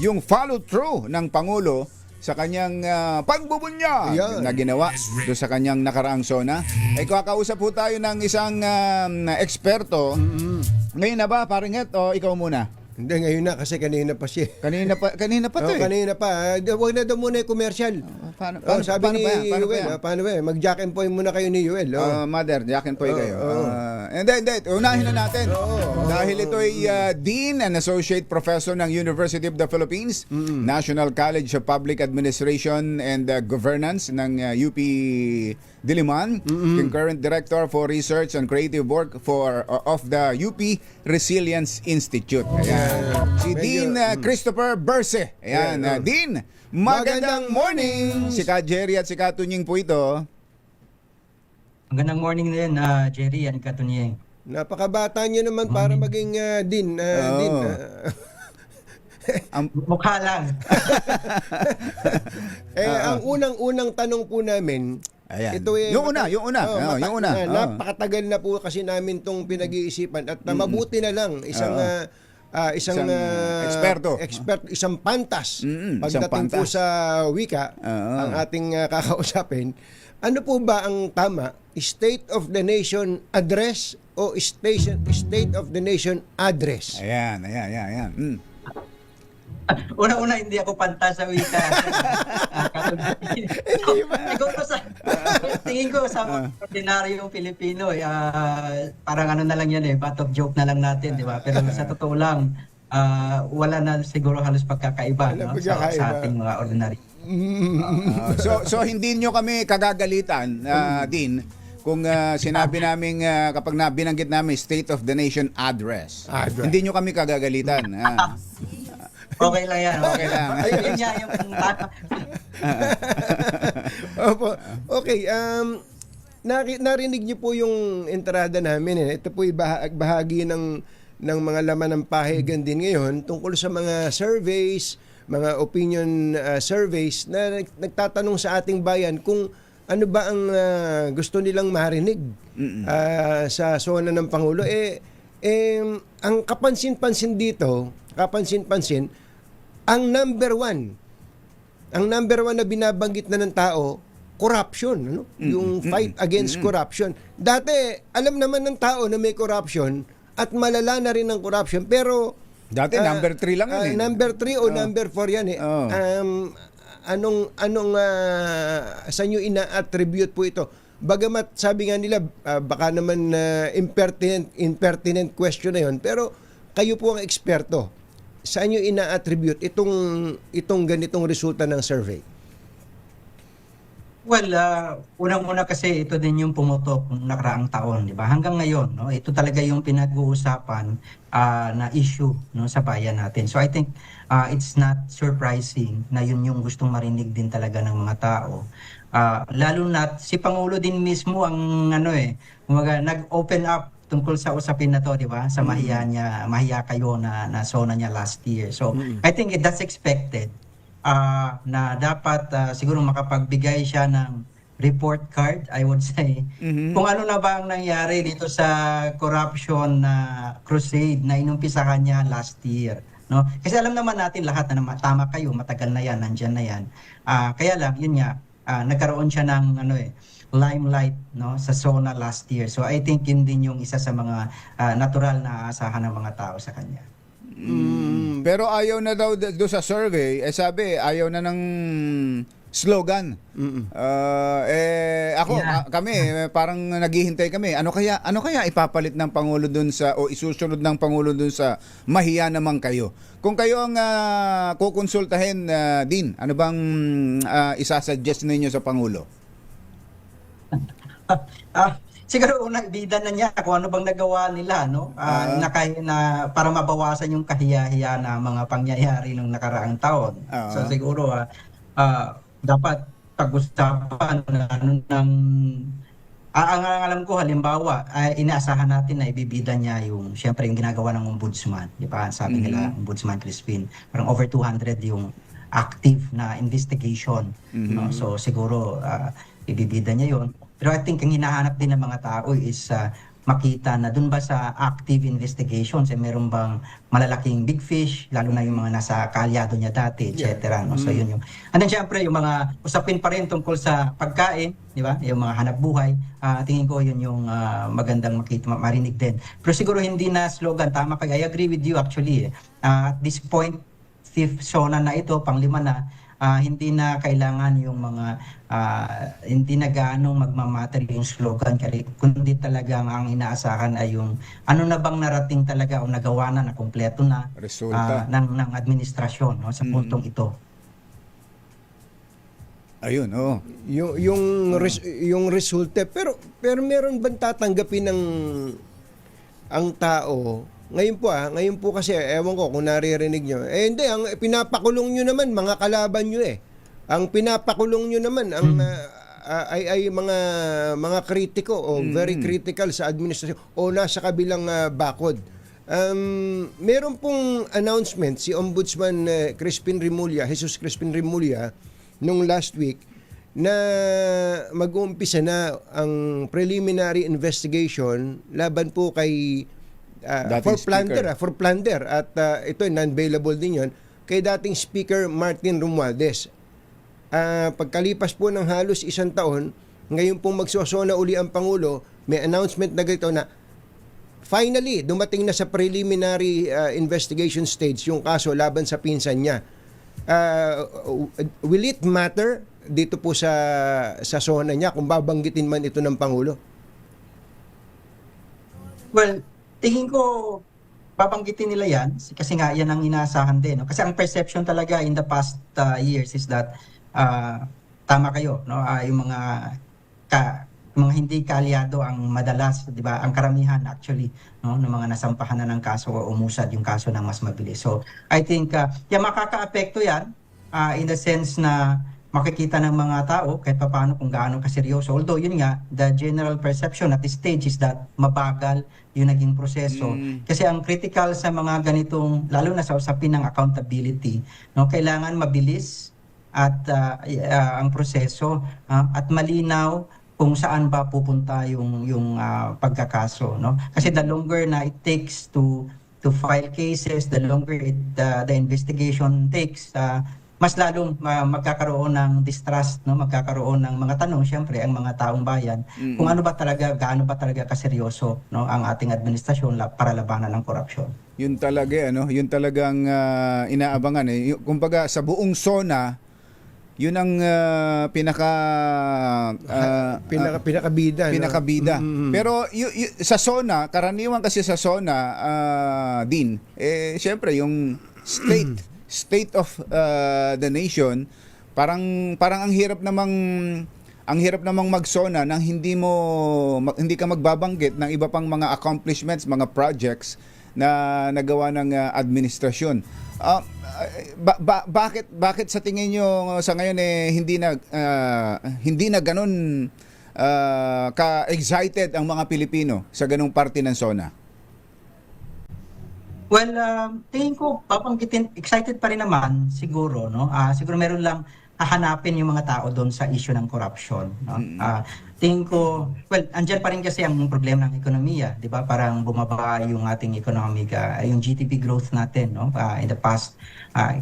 yung follow through ng Pangulo sa kanyang pagbubunya na ginawa do sa kanyang nakaraang SONA. Kakausap po tayo ng isang eksperto. Ngayon na ba, Paringet, o ikaw muna? Hindi, ngayon na kasi kanina pa siya. Kanina pa to eh. Kanina pa. Huwag na daw muna yung commercial. Sabi ni Yuel, paano ba? Mag-jack and point muna kayo ni Yuel. Mother, jack and point kayo. Hindi. Unahin na natin. Dahil ito ay Dean and Associate Professor ng University of the Philippines, National College of Public Administration and Governance ng UP Diliman, Concurrent Director for Research and Creative Work of the UP Resilience Institute. Ayan. Si Dean Christopher Berse. Ayan, Dean, magandang morning! Si Ka Jerry at si Ka Tunying po ito. Magandang morning din, Jerry and Katunyeng. Napakabata niyo naman para maging Dean. Dean. Mukha lang. Ang unang-unang tanong po namin, ayan. Ito Yung una. Napakatagal na po kasi namin tong pinag-iisipan at mabuti na lang isang eksperto. Isang pantas pagdating isang po sa wika ang ating kakausapin. Ano po ba ang tama? State of the Nation Address o State of the Nation Address? Ayan. Una-una, hindi ako pantas sa wika. Tingin ko sa ordinaryong Pilipino, parang ano na lang yan butt of joke na lang natin, di ba? Pero sa totoo lang, wala na siguro halos pagkakaiba sa ating mga ordinary. So hindi nyo kami kagagalitan, Dean, kung sinabi namin kapag binanggit namin State of the Nation Address. Hindi nyo kami kagagalitan. Okay lang yan. Okay lang. Ayun niya yung Opo. Okay, narinig niyo po yung entrada namin. Ito po bahagi ng mga laman ng pahigan din ngayon tungkol sa mga surveys, mga opinion surveys na nagtatanong sa ating bayan kung ano ba ang gusto nilang marinig sa sona ng Pangulo? Ang kapansin-pansin dito, ang number one na binabanggit na ng tao, corruption, ano? Yung fight against corruption. Dati, alam naman ng tao na may corruption at malala na rin ang corruption, pero Dati number 3 lang yun eh. Number 3 o number 4 yan eh. Anong sa inyo ina-attribute po ito? Bagamat sabi nga nila baka naman impertinent question na yun, pero kayo po ang eksperto. Sa inyo ina-attribute itong ganitong resulta ng survey? Well, unang-una kasi ito din yung pumutok ng nakaraang taon, di ba? Hanggang ngayon, no, ito talaga yung pinag-uusapan na issue, no, sa bayan natin. So I think it's not surprising na yun yung gustong marinig din talaga ng mga tao. Lalo na si Pangulo din mismo ang nag-open up tungkol sa usapin na to, di ba? Sa mahiya kayo na sona niya last year. So I think that's expected. Na dapat siguro makapagbigay siya ng report card, I would say. Kung ano na ba ang nangyari dito sa corruption na crusade na inumpisa kanya last year. No? Kasi alam naman natin lahat na tama kayo, matagal na yan, nandyan na yan. Kaya lang, yun nga, nagkaroon siya ng limelight, no, sa SONA last year. So I think yun din yung isa sa mga natural na aasahan ng mga tao sa kanya. Pero ayaw na daw do sa survey, sabi ayaw na ng slogan. Kami parang naghihintay kami. Ano kaya ipapalit ng Pangulo dun sa o isusunod ng Pangulo dun sa mahiya naman kayo? Kung kayo ang kukonsultahin din, ano bang isasuggest ninyo sa Pangulo? Siguro unang bida na niya kung ano bang nagawa nila, no? Na para mabawasan yung kahiya-hiya na mga pangyayari nung nakaraang taon. So siguro dapat pag-usapan ang alam ko halimbawa inaasahan natin na ibibida niya yung syempre yung ginagawa ng ombudsman, di ba? Sabi nila Ombudsman Crispin, parang over 200 yung active na investigation, no? So siguro ibibida niya yon. Pero I think ang hinahanap din ng mga tao is makita na dun ba sa active investigations meron bang malalaking big fish, lalo na yung mga nasa kaalyado niya dati, etc. No? So yun yung. And then syempre yung mga usapin pa rin tungkol sa pagkain, di ba? Yung mga hanap buhay, tingin ko yun yung magandang marinig din. Pero siguro hindi na slogan, tama kayo. I agree with you actually. At this point, fifth SONA na ito, pang-5 na, hindi na kailangan yung mga hindi na gaanong magmamatter yung slogan, kundi talagang ang inaasahan ay yung ano na bang narating talaga o nagawa na kumpleto na ng administrasyon, no, sa puntong ito. Ayun, yung resulta, pero meron bang tatanggapin ng ang tao? Ngayon po kasi, ewan ko kung naririnig nyo. Hindi, ang pinapakulong nyo naman, mga kalaban nyo eh. Ang pinapakulong nyo naman, ay mga kritiko o very critical sa administrasyon o nasa kabilang bakod. Meron pong announcement si Ombudsman Jesus Crispin Remulla, nung last week, na mag-uumpisa na ang preliminary investigation laban po kay for plunder at ito non-bailable din yon kay dating Speaker Martin Romualdez. Pagkalipas po ng halos 1 taon, ngayon pong magsosona uli ang Pangulo, may announcement na ganito na finally dumating na sa preliminary investigation stage yung kaso laban sa pinsan niya. Will it matter dito po sa SONA niya kung babanggitin man ito ng Pangulo? Well, tingin ko babanggitin nila yan kasi nga yan ang inaasahan din, no? Kasi ang perception talaga in the past years is that tama kayo, no? Yung mga hindi kaalyado ang madalas, di ba? Ang karamihan actually, no, ng mga nasampahan na ng kaso o umusad yung kaso ng mas mabilis. So I think makakaapekto yan in the sense na makikita ng mga tao kahit paano kung gaano kaseryoso. Although yun nga, the general perception at this stage is that mabagal yung naging proseso. Kasi ang critical sa mga ganitong, lalo na sa usapin ng accountability, no, kailangan mabilis at ang proseso at malinaw kung saan ba pupunta yung pagkakaso, no? Kasi the longer na it takes to file cases, the longer the investigation takes, mas lalong magkakaroon ng distrust, no? Magkakaroon ng mga tanong, syempre, ang mga taong bayan, kung gaano ba talaga kaseryoso, no, ang ating administrasyon para labanan ng korupsyon. Yun talaga, ano? Yun talagang inaabangan eh. Kumbaga sa buong SONA, yun ang pinakabida. Pero sa SONA, karaniwan kasi sa SONA din, syempre yung state of the nation, parang ang hirap namang mag-SONA nang hindi ka magbabanggit ng iba pang mga accomplishments, mga projects na nagawa ng administrasyon. Bakit sa tingin nyo sa ngayon hindi na ganun ka-excited ang mga Pilipino sa ganung parte ng SONA? Well, tingin ko papanggitin, excited pa rin naman siguro, no? Siguro meron lang hahanapin yung mga tao doon sa issue ng corruption, no? Tingin ko, well, andyan pa rin kasi ang problema ng ekonomiya, 'di ba? Parang bumaba yung ating economic, yung GDP growth natin, no? In the past,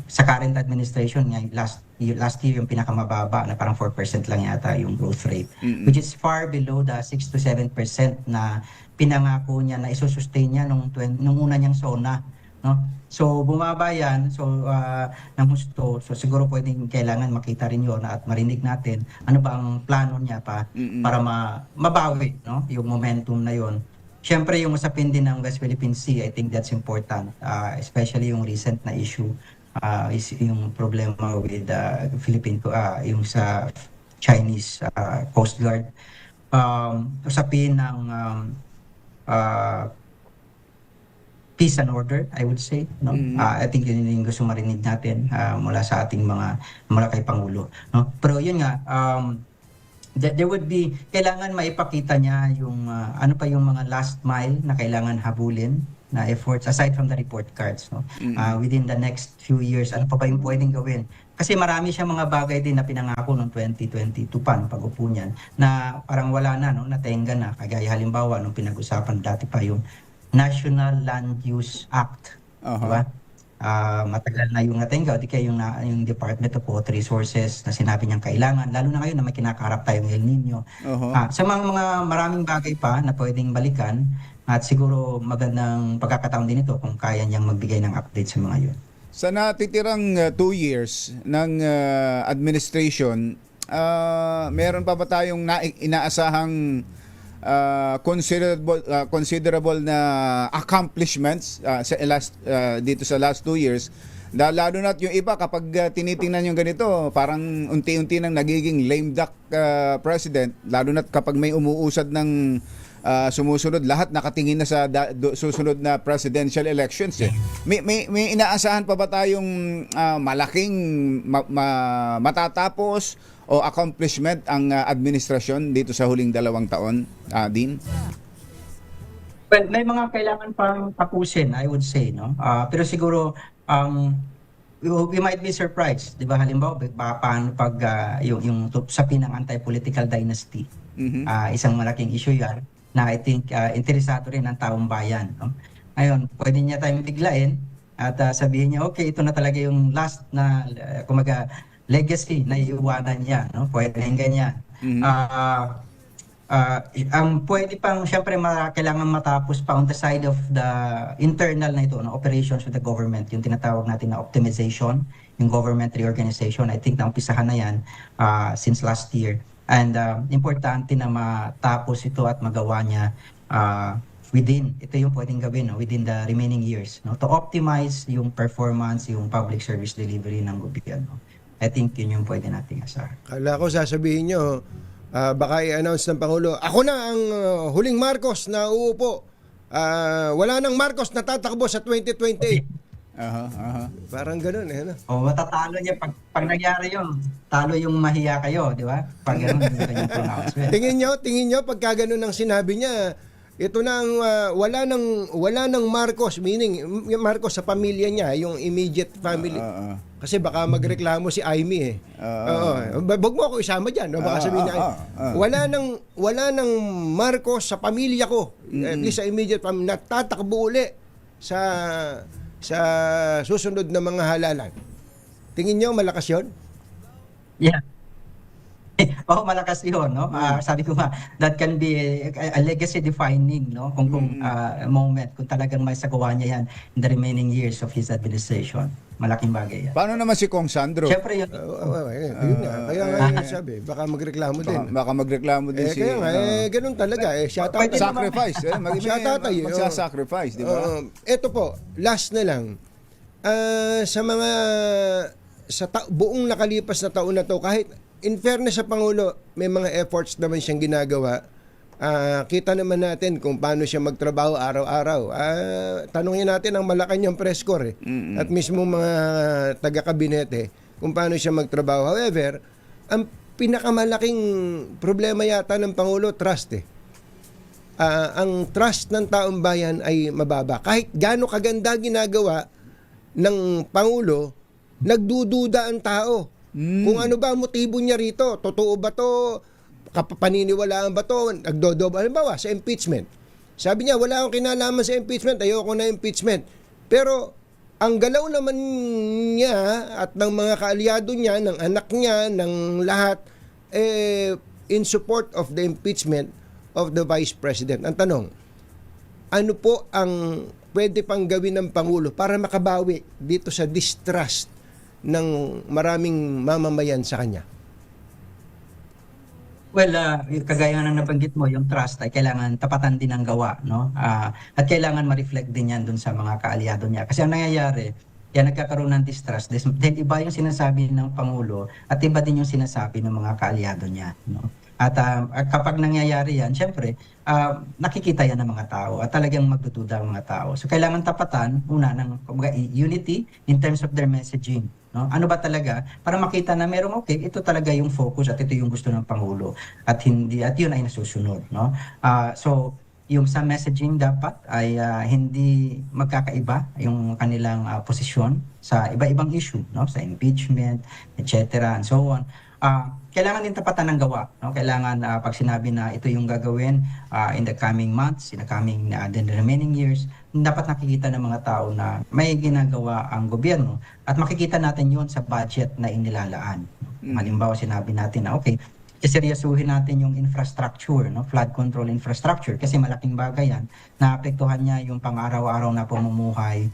sa current administration, last year yung pinakamababa na parang 4% lang yata yung growth rate, which is far below the 6 to 7% na pinangako niya na isusustain niya nung una niyang SONA, no? So bumaba yan, so ng husto, so siguro kailangan makita rin yun at marinig natin ano ba ang plano niya para mabawi, no, yung momentum na yon. Siyempre yung usapin din ng West Philippine Sea, I think that's important, especially yung recent na issue, is yung problema with yung sa Chinese Coast Guard, usapin ng peace and order, I would say, no? I think yun yung gusto marinig natin mula sa ating mula kay Pangulo, no? Pero yun nga, there would be, kailangan maipakita niya yung ano pa yung mga last mile na kailangan habulin na efforts aside from the report cards, no? Within the next few years, ano pa ba yung pwedeng gawin? Kasi marami siyang mga bagay din na pinangako noong 2022 pa, nung pag-upo niyan, na parang wala na, no? Natenga na. Kagaya halimbawa, nung pinag-usapan dati pa yung National Land Use Act. Diba? Matagal na yung natenga, o di kaya yung Department of Water Resources na sinabi niyang kailangan, lalo na ngayon na may kinakaharap tayong El Nino. Sa mga maraming bagay pa na pwedeng balikan, at siguro magandang pagkakataon din ito kung kaya niyang magbigay ng update sa mga yun. Sa natitirang 2 years ng administration, meron pa ba tayong inaasahang considerable na accomplishments dito sa last 2 years? Lalo na yung iba kapag tinitingnan yung ganito, parang unti-unti nang nagiging lame duck president, lalo na kapag may umuusad ng sumusunod, lahat nakatingin na sa susunod na presidential elections eh. May inaasahan pa ba tayong malaking matatapos o accomplishment ang administrasyon dito sa huling 2 taon, Dean? Well, may mga kailangan pang tapusin, I would say, no? Pero siguro we might be surprised, 'di ba? Halimbawa, paano pag yung usapin ng anti-political dynasty. Isang malaking issue 'yan na I think interesado rin ang taong bayan, no? Ngayon, pwede niya tayong biglain at sabihin niya, okay, ito na talaga yung last na kumaga legacy na iiwanan niya, no? Pwede rin ganyan. Ang pwede pang siyempre kailangan matapos pa on the side of the internal na ito, no, operations of the government, yung tinatawag natin na optimization, yung government reorganization. I think naumpisahan na yan since last year. And importante na matapos ito at magawa niya ito yung pwedeng gawin, no, within the remaining years, no, to optimize yung performance, yung public service delivery ng gobyerno. I think yun yung pwede nating asahan. Kala ko sasabihin nyo, baka i-announce ng Pangulo, ako na ang huling Marcos na uupo. Wala nang Marcos na tatakbo sa 2028. Parang ganun eh. No? Matatalo niya pag nangyari yun. Talo yung mahiya kayo, di ba? Pag ganun yung pronouncement. Tingin nyo, pagka ganun ang sinabi niya, Ito nang wala nang Marcos, meaning Marcos sa pamilya niya, yung immediate family. Kasi baka magreklamo si Amy eh. Wag mo ako isama diyan, no? Baka sabihin niya, wala nang Marcos sa pamilya ko. At least sa immediate family, natatakbo uli sa susunod na mga halalan. Tingin niyo malakas 'yon? Yeah. Malakas yun, no? Sabi ko nga, that can be a legacy defining, no? Kung moment, kung talagang may sagawa niya yan in the remaining years of his administration. Malaking bagay yan. Paano naman si Kong Sandro? Siyempre yun. Yun nga. Kaya nga sabi, baka magreklamo din. Baka magreklamo din si... Kaya nga, ganun talaga. Siya tatay. Sacrifice. Siya tatay. Magsasacrifice, di ba? Ito po, last na lang. Sa mga... buong nakalipas na taon na to, kahit in fairness sa Pangulo, may mga efforts naman siyang ginagawa. Kita naman natin kung paano siya magtrabaho araw-araw. Tanungin natin ang Malacanang press corps at mismo mga taga-kabinete kung paano siya magtrabaho. However, ang pinakamalaking problema yata ng Pangulo, trust eh. Ang trust ng taong bayan ay mababa. Kahit gaano kaganda ginagawa ng Pangulo, nagdududa ang tao. Kung ano ba ang motibo niya rito, totoo ba to, paniniwalaan ba to, nagdodobo, halimbawa sa impeachment. Sabi niya, wala akong kinalaman sa impeachment, ayoko na impeachment. Pero ang galaw naman niya at ng mga kaalyado niya, ng anak niya, ng lahat, in support of the impeachment of the Vice President. Ang tanong, ano po ang pwede pang gawin ng Pangulo para makabawi dito sa distrust ng maraming mamamayan sa kanya? Well, kagaya ng nabanggit mo, yung trust ay kailangan tapatan din ng gawa, no? At kailangan ma-reflect din yan dun sa mga kaalyado niya. Kasi ang nangyayari, yan nagkakaroon ng distrust. Dahil iba yung sinasabi ng Pangulo at iba din yung sinasabi ng mga kaalyado niya, no? At kapag nangyayari yan, syempre, nakikita yan ng mga tao at talagang magdududa ang mga tao. So kailangan tapatan, una, ng unity in terms of their messaging. No? Ano ba talaga? Para makita na merong okay, ito talaga yung focus at ito yung gusto ng Pangulo. At yun ay nasusunod. No? So, yung sa messaging dapat ay hindi magkakaiba yung kanilang posisyon sa iba-ibang issue, no? Sa impeachment, etc. and so on. Kailangan din tapatan ng gawa, no? Kailangan pag sinabi na ito yung gagawin in the coming months, in the coming the remaining years, dapat nakikita ng mga tao na may ginagawa ang gobyerno at makikita natin yon sa budget na inilalaan. Halimbawa sinabi natin na okay, iseryosuhin natin yung infrastructure, no? Flood control infrastructure, kasi malaking bagay yan, naapektuhan niya yung pang-araw-araw na pamumuhay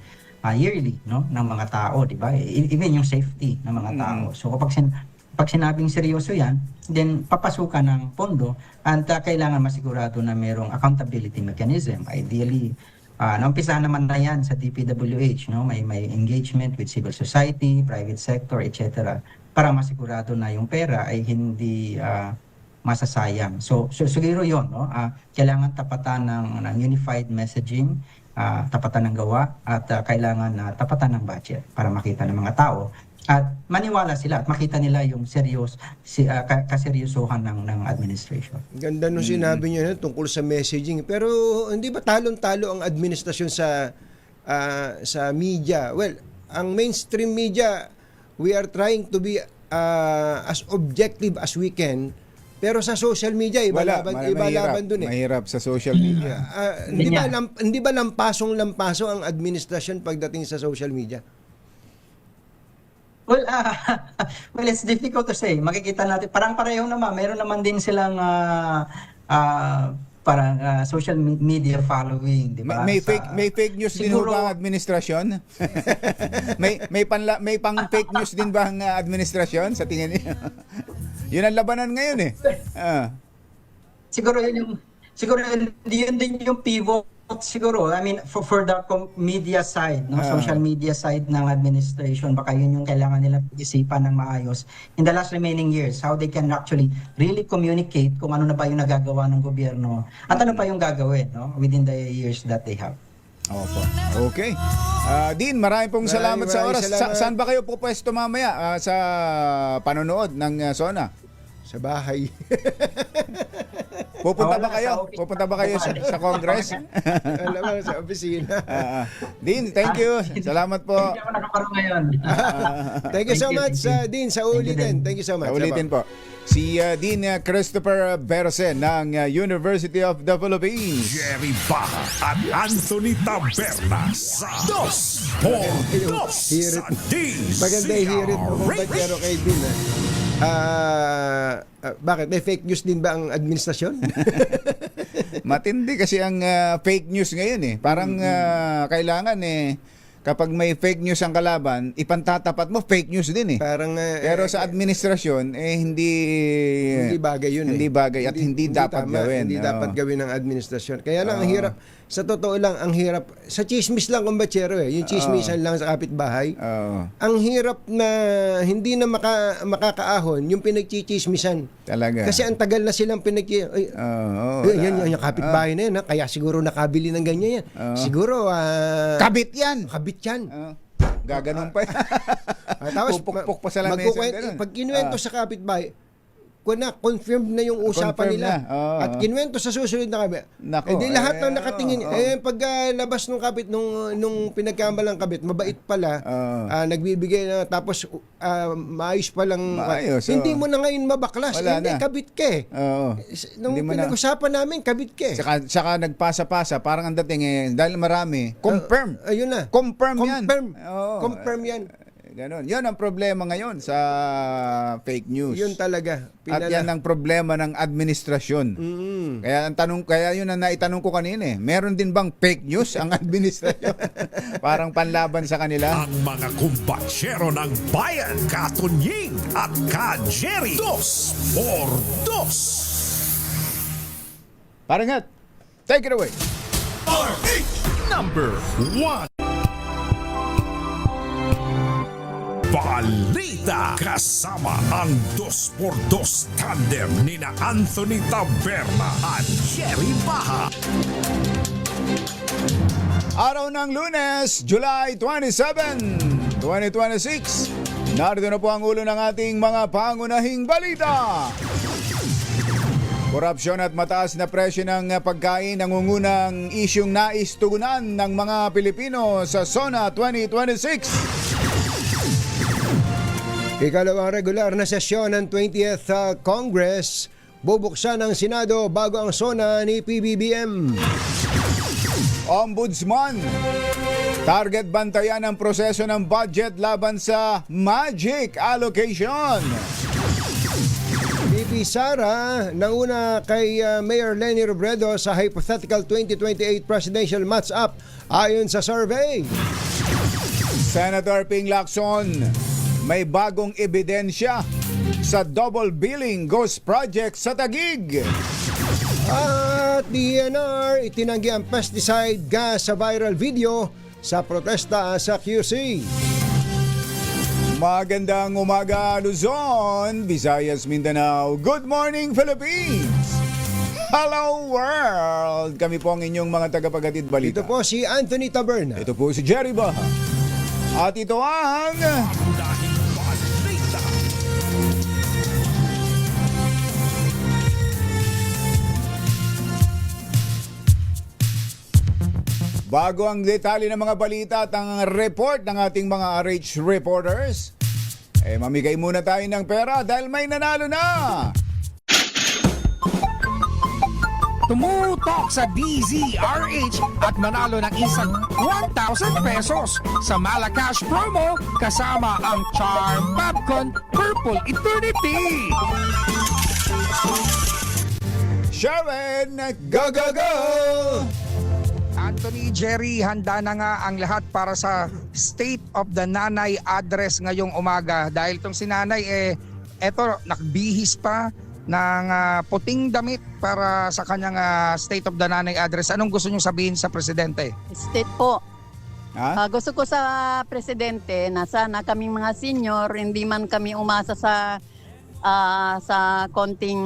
yearly, no? Ng mga tao, di ba? Even yung safety ng mga tao. So pag sinabing seryoso yan, then papasukan ng pondo at kailangan masigurado na mayroong accountability mechanism. Ideally, naumpisahan naman na yan sa DPWH, no? May engagement with civil society, private sector, etc. para masigurado na yung pera ay hindi masasayang. So siguro yun, no? Kailangan tapatan ng unified messaging, tapatan ng gawa, at kailangan tapatan ng budget para makita ng mga tao at maniwala sila at makita nila yung kaseryosohan ng administration. Ganda nung sinabi niyo na tungkol sa messaging. Pero hindi ba talon-talo ang administrasyon sa media? Well, ang mainstream media, we are trying to be as objective as we can. Pero sa social media, iba laban dun eh. Mahirap sa social media. Hindi ba lampasong-lampaso ang administrasyon pagdating sa social media? Well, it's difficult to say. Makikita natin, parang pareho naman. Meron naman din silang social media following, di ba? May fake news siguro, din ba ang administrasyon? may pang fake news din ba ang administrasyon sa tingin niyo? Yun ang labanan ngayon eh. Siguro yun din yung pivot siguro. I mean, for the media side, no? Social media side ng administration, baka yun yung kailangan nila pag-isipan ng maayos in the last remaining years, how they can actually really communicate kung ano na ba yung nagagawa ng gobyerno at ano pa yung gagawin, no? Within the years that they have. Opo. Okay. Dean, maraming pong salamat sa oras. Saan ba kayo pupwesto mamaya sa panonood ng SONA? Sa bahay. Pupunta ba Wala, kayo? sa office. Pupunta ba kayo sa Congress? Alam mo, sa opisina. Dean, thank you. Salamat po. Hindi ako nakaparong ngayon. Thank you so Thank you, much, thank you. Dean, sa ulitin. Thank you so much. Ulitin po. Si Dean Christopher Bersen ng University of the Philippines. Jerry Baha at Anthony Taberna sa Dos por Dos Hirit. sa DZRH. Maganda yung hirit mo kung ba't kay Dean. Bakit? May fake news din ba ang administrasyon? Matindi kasi ang fake news ngayon eh. Parang kailangan kapag may fake news ang kalaban, ipantatapat mo fake news din eh. Parang Pero sa administrasyon hindi bagay yun hindi bagay at hindi dapat tama, gawin. Hindi Oo. dapat gawin ng administrasyon. Kaya lang ang hirap, sa totoo lang ang hirap, sa chismis lang kumbachero yung chismisan lang sa kapitbahay. Oo. Ang hirap na hindi na makakaahon yung pinagchichismisan. Talaga. Kasi ang tagal na silang yan yung kapitbahay na yan, kaya siguro nakabili ng ganyan yan. Siguro Kabit yan. kabit yan. Gaganon pa. Tapos Pupukpok pa sa lamesa. pag kinuwento sa kapitbahay, confirmed na yung usapan Confirmed nila. na, oo. At kinuwento sa susunod na kabit. Nako, Hindi lahat ng nakatingin. Pag labas nung kabit, nung pinagkamalang kabit, mabait pala, nagbibigay na, tapos maayos palang. Maayos, Hindi mo na ngayon mabaklas. Wala Hindi, na. kabit ka eh. Oo. Nung Hindi mo na. pinag-usapan namin, kabit ka eh. Saka nagpasa-pasa, parang ang dating dahil marami, confirm. Ayun na. Confirm yan. Oo. Confirm yan. Ganon. Yan ang problema ngayon sa fake news. Yun talaga. At yan ang problema ng administrasyon. Kaya yun ang naitanong ko kanina. Meron din bang fake news ang administrasyon? Parang panlaban sa kanila. Ang mga kumbatsero ng bayan, Katunying at Ka-Jerry. Dos por Dos. Parangat, take it away. RH number 1. Balita kasama ang 2x2 tandem ni na Anthony Taberna at Jerry Baha. Araw ng Lunes, July 27, 2026. Narito na po ang ulo ng ating mga pangunahing balita. Korupsyon at mataas na presyo ng pagkain ang ungunang isyung nais tugunan ng mga Pilipino sa SONA 2026. Ikalawang regular na sesyon ng 20th Congress, bubuksan ng Senado bago ang SONA ni PBBM. Ombudsman, target bantayan ang proseso ng budget laban sa magic allocation. VP Sara, nauna kay Mayor Leni Robredo sa hypothetical 2028 presidential match-up ayon sa survey. Senator Ping Lacson, may bagong ebidensya sa double billing ghost project sa Taguig. At DNR, itinanggi ang pesticide gas sa viral video sa protesta sa QC. Magandang umaga Luzon, Visayas, Mindanao. Good morning Philippines! Hello world! Kami po ang inyong mga tagapaghatid balita. Ito po si Anthony Taberna. Ito po si Jerry Baha. At ito ang Pangunahing balita. bago ang detalye ng mga balita at ang report ng ating mga RH reporters. Mamigay muna tayo ng pera dahil may nanalo na! Tumutok sa DZRH at manalo ng isang 1,000 pesos sa Malacash promo kasama ang Charm Popcorn Purple Eternity. Sharon, go go go! Anthony, Jerry, handa na nga ang lahat para sa State of the Nanay address ngayong umaga. Dahil tong si Nanay, eto, nakbihis pa ng puting damit para sa kanyang State of the Nanay address. Anong gusto niyo sabihin sa Presidente? State po. Ha? Gusto ko sa Presidente na sana kaming mga senior, hindi man kami umasa sa konting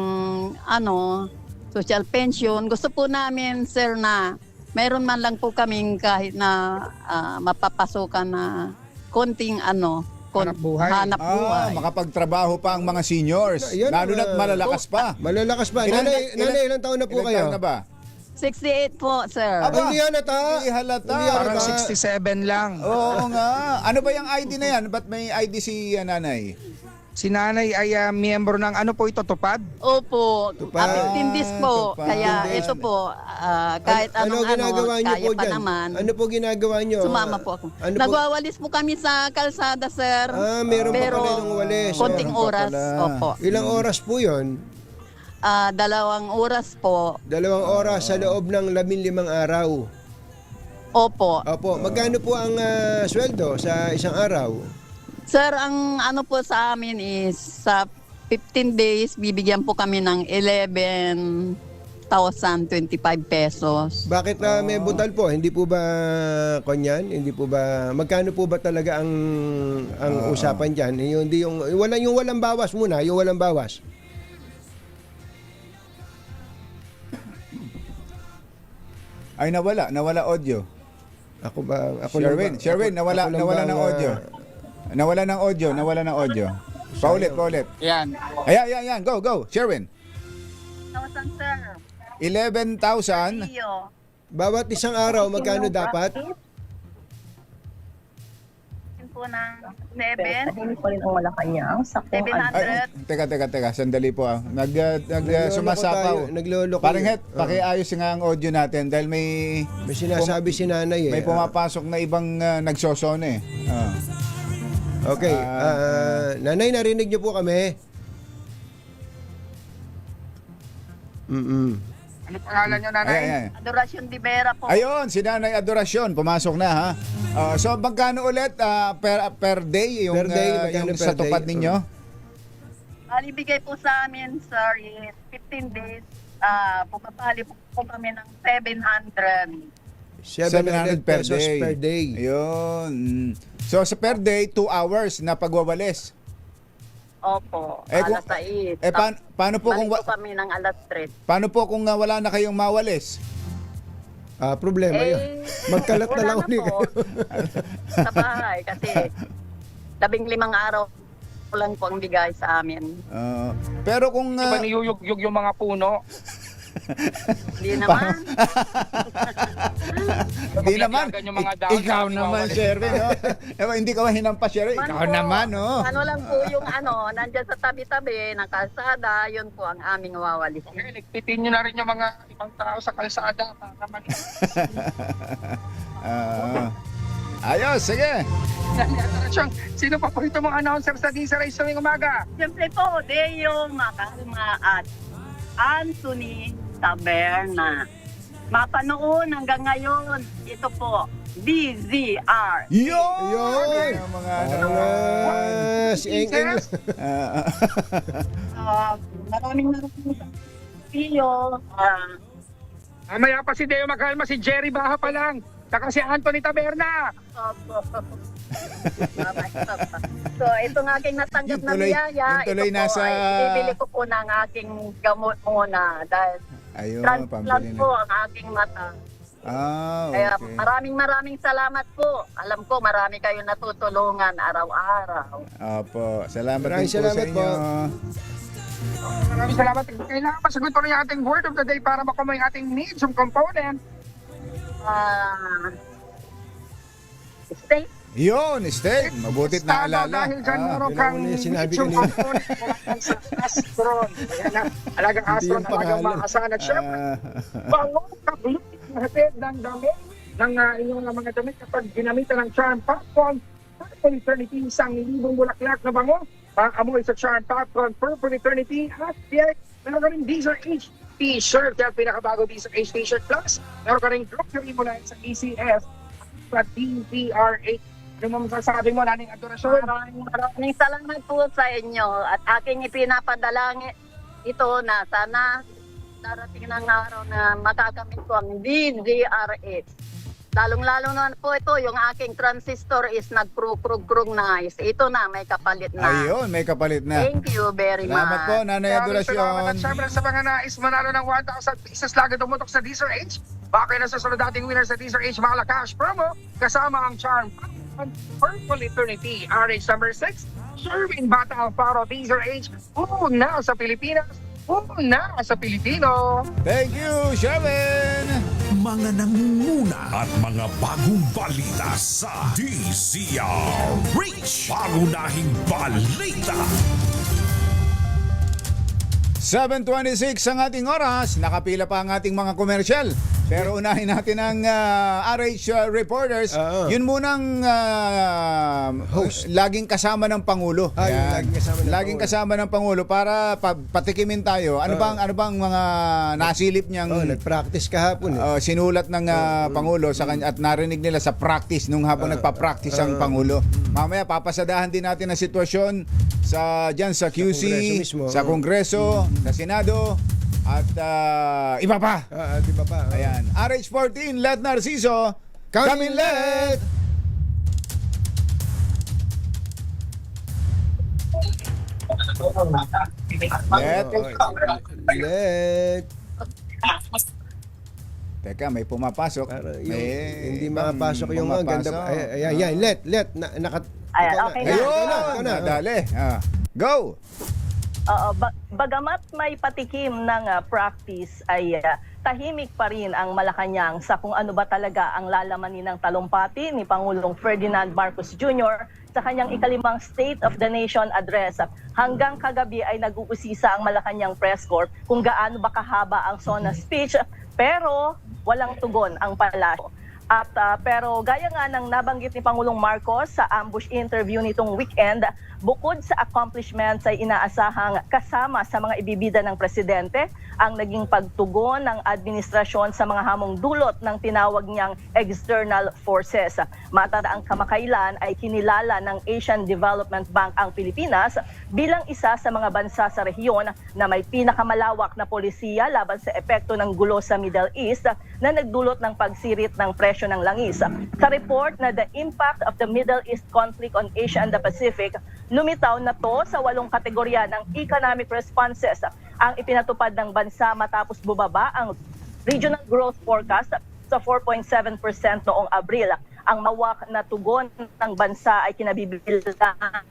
social pension. Gusto po namin, sir, na meron man lang po kaming kahit na mapapasukan na konting Hanap buhay. Hanap buhay. Makapagtrabaho pa ang mga seniors. Yan, Lalo na't malalakas pa. Malalakas pa. Nanay, ilang taon na po Ilang kayo? taon na ba? 68 po, sir. Aba, Hindi halata. Hindi halata. Hindi halata. Parang 67 lang. Oo nga. Ano ba yung ID na yan? Ba't may ID si nanay? Si nanay ay miyembro ng ano po ito, tupad? Opo, Tupad. 15 days po. Tupad. Kaya ito po, kahit anong ginagawa niyo kaya po pa dyan? naman. Ano po ginagawa niyo? Sumama po ako. Ano po? Nagwawalis po kami sa kalsada, sir. Meron pa Pero pala yung walis. konting Meron pa oras. pala. Opo. Ilang oras po yun? 2 oras po. 2 oras sa loob ng 15 araw. Opo. Opo. Magkano po ang sweldo sa isang araw? Sir, ang ano po sa amin is sa 15 days, bibigyan po kami ng 11,025 pesos. Bakit may butal po? Hindi po ba kanyan? Hindi po ba magkano po ba talaga ang usapan diyan? Yung walang bawas muna, yung walang bawas. Ay, nawala audio. Ako Sherwin, nawala ng audio. Nawala ng audio. Paulit. Yan. Ayan. Go. Sherwin. 1,000, sir. 11,000. Bawat isang araw magkano dapat? Po ng 7. Ay, 700. teka. Sandali po. Sumasapaw. Nagloloko. Parang pakiayos nga ang audio natin dahil may sinasabi si nanay eh. may pumapasok na ibang nagsosone. Okay. Nanay, narinig niyo po kami? Ano pangalan niyo, nanay? Ayan. Adoracion de Vera po. Ayun, si Nanay Adoracion, pumasok na ha. So magkano ulit per day yung, Per day, magkano yung per sa tupad day? ninyo? Alibigay po sa amin, sir, is 15 days. Pupapali po kami ng 700. 700 pesos per day. Ayun. So sa per day, 2 hours na pagwawalis. Opo, Kung- alas 6. Paano po kung Balik po kami ng alas 3. paano po kung wala na kayong mawalis? Problema yun. Magkalat na lang wala ulit po. Sa bahay kasi 15 araw lang po ang bigay sa amin. Pero kung Di ba niyuyugyug yung mga puno? Hindi naman. Hindi naman. Yung mga dahon, Ikaw tapos naman, mawawalis. Sherwin. Hindi ka hinampas, Sherwin. Ikaw po, naman, oh. Ano lang po yung nandyan sa tabi-tabi ng kalsada, yun po ang aming wawalis. Ligpitin nyo na rin yung mga ibang tao sa kalsada. Para naman. Ayos, sige. Sino pa po ito mga announcer sa DZRH tuwing umaga? Siyempre po, Deo Makalma at Anthony Taberna. Mapanoon hanggang ngayon, ito po, DZR. Yun! Mga si Eng. Maraming Pio. Mamaya pa si Deo Makalma, si Jerry Baha pa lang. Saka si Anthony Taberna. So, ito ng aking natanggap na biyaya. yung tuloy Ito po nasa- ay bibili ko po ng aking gamot muna dahil Ayun, transplant pambili po na. ang aking mata. Okay. Kaya maraming salamat po. Alam ko marami kayong natutulungan araw-araw. Opo, salamat Maraming din po sa salamat po. inyo. Maraming salamat. Kailangan masagot ko rin yung ating word of the day para makuha yung ating needs, yung component. Stay. Yun, Steg. Mabutit na alala. Dahil dyan meron kang yun ang sinabi needs, yung kanina. component sa Astron. Ayan na, alagang Astron, yung alagang pangalan. maasahan. At syempre, bangong kablut natin ng damit ng inyong mga damit kapag ginamitan ng Charm Popcorn Purple Eternity, isang libong bulaklak na bango. Amoy sa Charm Popcorn Purple Eternity at meron ka rin DZRH T-shirt, kaya pinakabago DZRH T-shirt Plus. Meron ka rin grocery mula sa ECF at DZRH. Ano mo masasabi mo, Naning Adorasyon? Maraming salamat po sa inyo at aking ipinapadalangin ito na sana darating ng araw na makakamit ko ang DZRH. Lalong-lalo na po ito, yung aking transistor is nagkrug-krug na. Ito na, may kapalit na. Ayun, may kapalit na. Thank you very Salamat much. po, Nanay Salamat Adorasyon. at syempre sa mga nais manalo ng 1,000 pieces lagi tumutok sa DZRH. Baka na sa sunod dating winner sa DZRH Mahal Cash promo kasama ang Charm Purple Eternity, RH number 6, serving Bata Alfaro Teaser H, una sa Pilipinas, una sa Pilipino. Thank you, Sherwin! Mga nangunguna at mga bagong balita sa DZRH. Pangunahing balita. 7:26 ang ating oras. Nakapila pa ang ating mga komersyal. Pero unahin natin ang RH reporters. Yun munang Host. laging kasama ng Pangulo. Yan. Laging kasama ng Pangulo para patikimin tayo. Ano bang mga nasilip niyang nag-practice kahapon. sinulat ng Pangulo sa kanya at narinig nila sa practice nung habang nagpa-practice ang Pangulo. Mamaya papasadahan din natin ang sitwasyon diyan sa QC, Kongreso mismo. sa Kongreso, sa Senado at iba pa. Iba pa. Ayan. RH14, Let Narciso, Come in Let! Let. Teka, may pumapasok. Hindi makapasok yung ganda. Ayan, let. Ayan, okay na. Ayun! Dali. Go! Bagamat may patikim ng practice ay tahimik pa rin ang Malacanang sa kung ano ba talaga ang lalamanin ng talumpati ni Pangulong Ferdinand Marcos Jr. sa kanyang ikalimang State of the Nation address. Hanggang kagabi ay nag-uusisa ang Malacanang Press Corps kung gaano ba kahaba ang SONA speech, pero walang tugon ang palasyo. Pero gaya nga ng nabanggit ni Pangulong Marcos sa ambush interview nitong weekend, bukod sa accomplishments ay inaasahang kasama sa mga ibibida ng presidente ang naging pagtugon ng administrasyon sa mga hamong dulot ng tinawag niyang external forces. Matataang kamakailan ay kinilala ng Asian Development Bank ang Pilipinas bilang isa sa mga bansa sa rehiyon na may pinakamalawak na polisiya laban sa epekto ng gulo sa Middle East na nagdulot ng pagsirit ng presyo ng langis. Sa report na The Impact of the Middle East Conflict on Asia and the Pacific, lumitaw na to sa 8 kategorya ng economic responses ang ipinatupad ng bansa matapos bumaba ang regional growth forecast sa 4.7% noong Abril. Ang mawak na tugon ng bansa ay kinabibilangan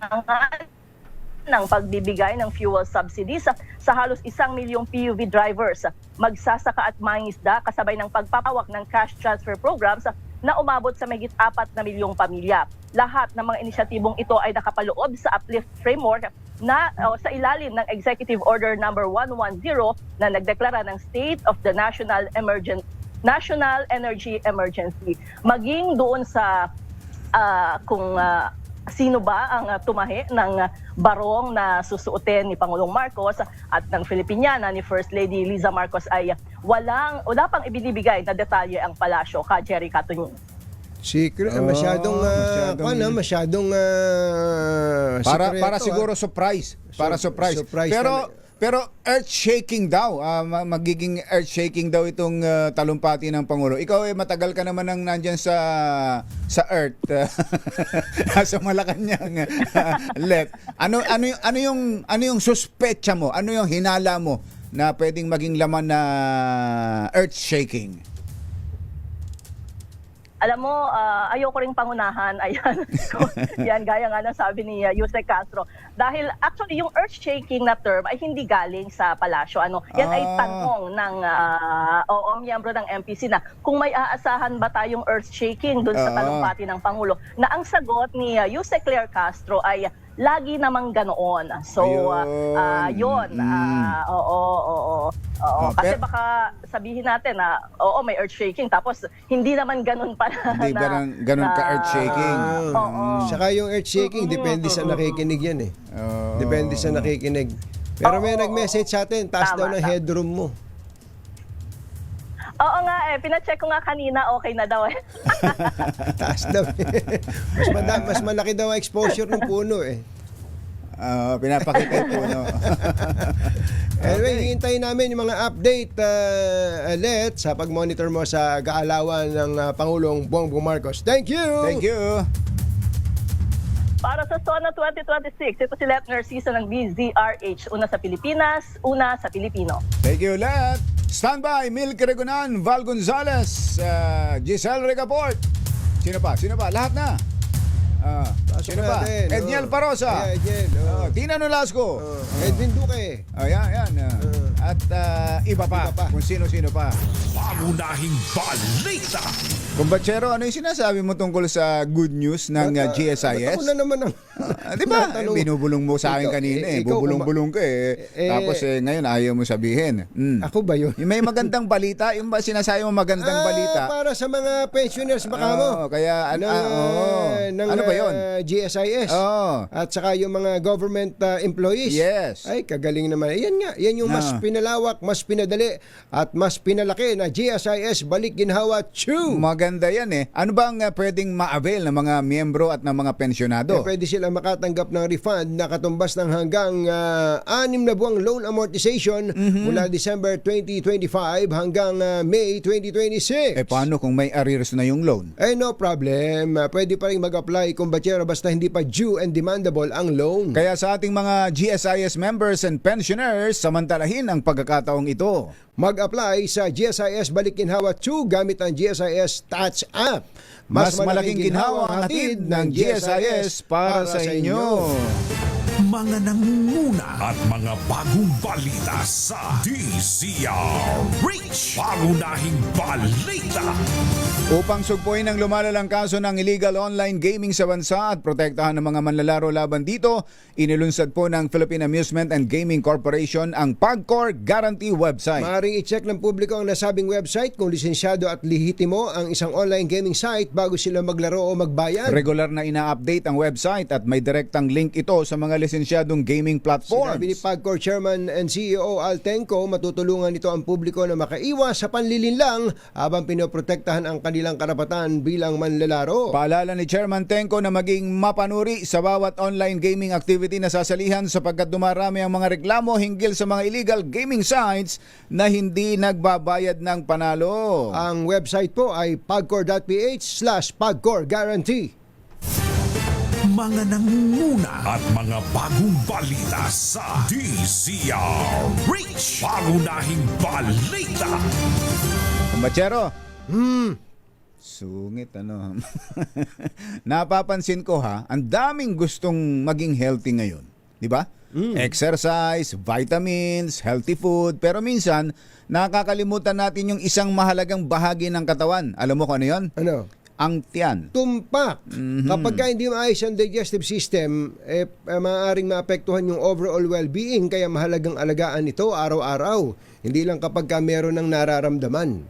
ng pagbibigay ng fuel subsidies sa halos 1 milyong PUV drivers, magsasaka at mangingisda kasabay ng pagpapawak ng cash transfer programs na umabot sa mahigit 4 na milyong pamilya. Lahat ng mga inisyatibong ito ay nakapaloob sa uplift framework na sa ilalim ng Executive Order number 110 na nagdeklara ng State of the National Energy Emergency. Maging doon sa kung sino ba ang tumahi ng barong na susuotin ni Pangulong Marcos at ng Filipiniana ni First Lady Liza Marcos ay wala pang ibinibigay na detalye ang palasyo, ka Jerry Catuñin. Secret, masyadong para siguro surprise. Pero earth-shaking daw. Magiging earth-shaking daw itong talumpati ng Pangulo. Ikaw matagal ka naman nang nandyan sa earth. Sa Malacanang. Let. Ano yung suspecha mo? Ano yung hinala mo na pwedeng maging laman na earth-shaking? Alam mo, ayoko ring pangunahan. Ayan. Yan, gaya nga ng sabi ni Yusek Castro. Dahil actually, yung earth-shaking na term ay hindi galing sa palasyo. Yan ay tanong ng miyembro ng MPC na kung may aasahan ba tayong earth-shaking dun sa talumpati ng Pangulo. Na ang sagot ni Yusek Claire Castro ay lagi namang ganoon. So, yun. Kasi baka sabihin natin na, may earth-shaking. Tapos, hindi naman ganun pala. Hindi ganun ka earth-shaking. Saka yung earth-shaking, depende sa nakikinig yan eh. Depende sa nakikinig. Pero may nag-message sa atin, taas daw ng headroom mo. Oo nga pinacheck ko nga kanina, okay na daw eh. Taas daw. Mas malaki daw ang exposure ng puno eh. Pinapakita yung puno. Anyway, hintayin namin yung mga update Let sa pag-monitor mo sa kaalawan ng Pangulong Bongbong Marcos. Thank you! Thank you! Para sa SONA 2026, ito si Let Narciso ng DZRH. Una sa Pilipinas, una sa Pilipino. Thank you, Let! Standby, Milk Regunan, Val Gonzalez, Giselle Regaport. Sino pa? Lahat na. Pasok Sino ba? natin. Edniel Parosa. Edniel. Tina Nolasco. Edwin Duque. Ayan. At iba pa. Kung sino-sino pa. Pangunahing balita. Kumbachero, ano yung sinasabi mo tungkol sa good news ng GSIS? Ako na naman ang... Di ba? Natanong. Binubulong mo sa akin Ikaw, kanina ikaw, Bubulong-bulong ka Tapos ngayon ayaw mo sabihin. Ako ba yun? Yung may magandang balita, yung ba sinasabi mo magandang balita? Para sa mga pensioners baka mo. Kaya ano ba yun? GSIS. At saka yung mga government employees. Yes. Ay, kagaling naman. Yan yung mas pinalawak, mas pinadali, at mas pinalaki na GSIS Balik Ginhawa 2. Maganda yan Ano bang pwedeng ma-avail ng mga miyembro at ng mga pensyonado? Pwede sila makatanggap ng refund na katumbas ng hanggang 6 na buwang loan amortization mula December 2025 hanggang May 2026. Paano kung may arrears na yung loan? No problem. Pwede pa rin mag-apply kung batyero basta hindi pa due and demandable ang loan. Kaya sa ating mga GSIS members and pensioners, samantalahin ang pagkakataong ito. Mag-apply sa GSIS Balik Ginhawa 2 gamit ang GSIS Touch app. Mas malaking ginhawa ang hatid ng GSIS para sa inyo. Mga nangunguna at mga bagong balita sa DZRH. Pangunahing balita. Upang sugpuin ang lumalalang kaso ng illegal online gaming sa bansa at protektahan ng mga manlalaro laban dito, inilunsad po ng Philippine Amusement and Gaming Corporation ang PAGCOR Guarantee website. Maaaring i-check ng publiko ang nasabing website kung lisensyado at lehitimo ang isang online gaming site bago sila maglaro o magbayad. Regular na ina-update ang website at may direktang link ito sa mga lisensyadong gaming platforms. Sinabi ni PAGCOR Chairman and CEO Al Tenco, matutulungan ito ang publiko na makaiwas sa panlilinlang habang pinoprotektahan ang kanilang karapatan bilang manlalaro. Paalala ni Chairman Tenco na maging mapanuri sa bawat online gaming activity na sasalihan sapagkat dumarami ang mga reklamo hinggil sa mga illegal gaming sites na hindi nagbabayad ng panalo. Ang website po ay pagcor.ph/PAGCOR Guarantee. Mga nangunguna at mga bagong balita sa DZRH. Pangunahing balita. Kumbachero, sungit Napapansin ko ang daming gustong maging healthy ngayon. Di ba? Exercise, vitamins, healthy food. Pero minsan, nakakalimutan natin yung isang mahalagang bahagi ng katawan. Alam mo kung ano yun? Ano? Ang tiyan. Tumpak. Kapag hindi maayos ang digestive system, maaaring maapektuhan yung overall well-being, kaya mahalagang alagaan ito araw-araw. Hindi lang kapag meron ng nararamdaman.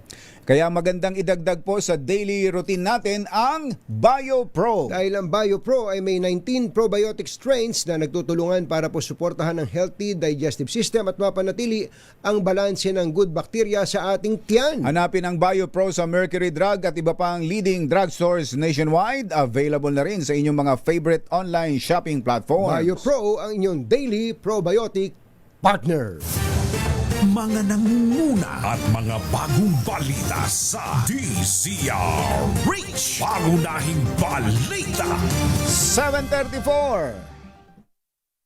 Kaya magandang idagdag po sa daily routine natin ang BioPro. Dahil ang BioPro ay may 19 probiotic strains na nagtutulungan para po suportahan ang healthy digestive system at mapanatili ang balanse ng good bacteria sa ating tiyan. Hanapin ang BioPro sa Mercury Drug at iba pang leading drugstores nationwide. Available na rin sa inyong mga favorite online shopping platforms. BioPro ang inyong daily probiotic partner. Mga nangunguna at mga bagong balita sa DZRH. Pangunahing balita. 7:34.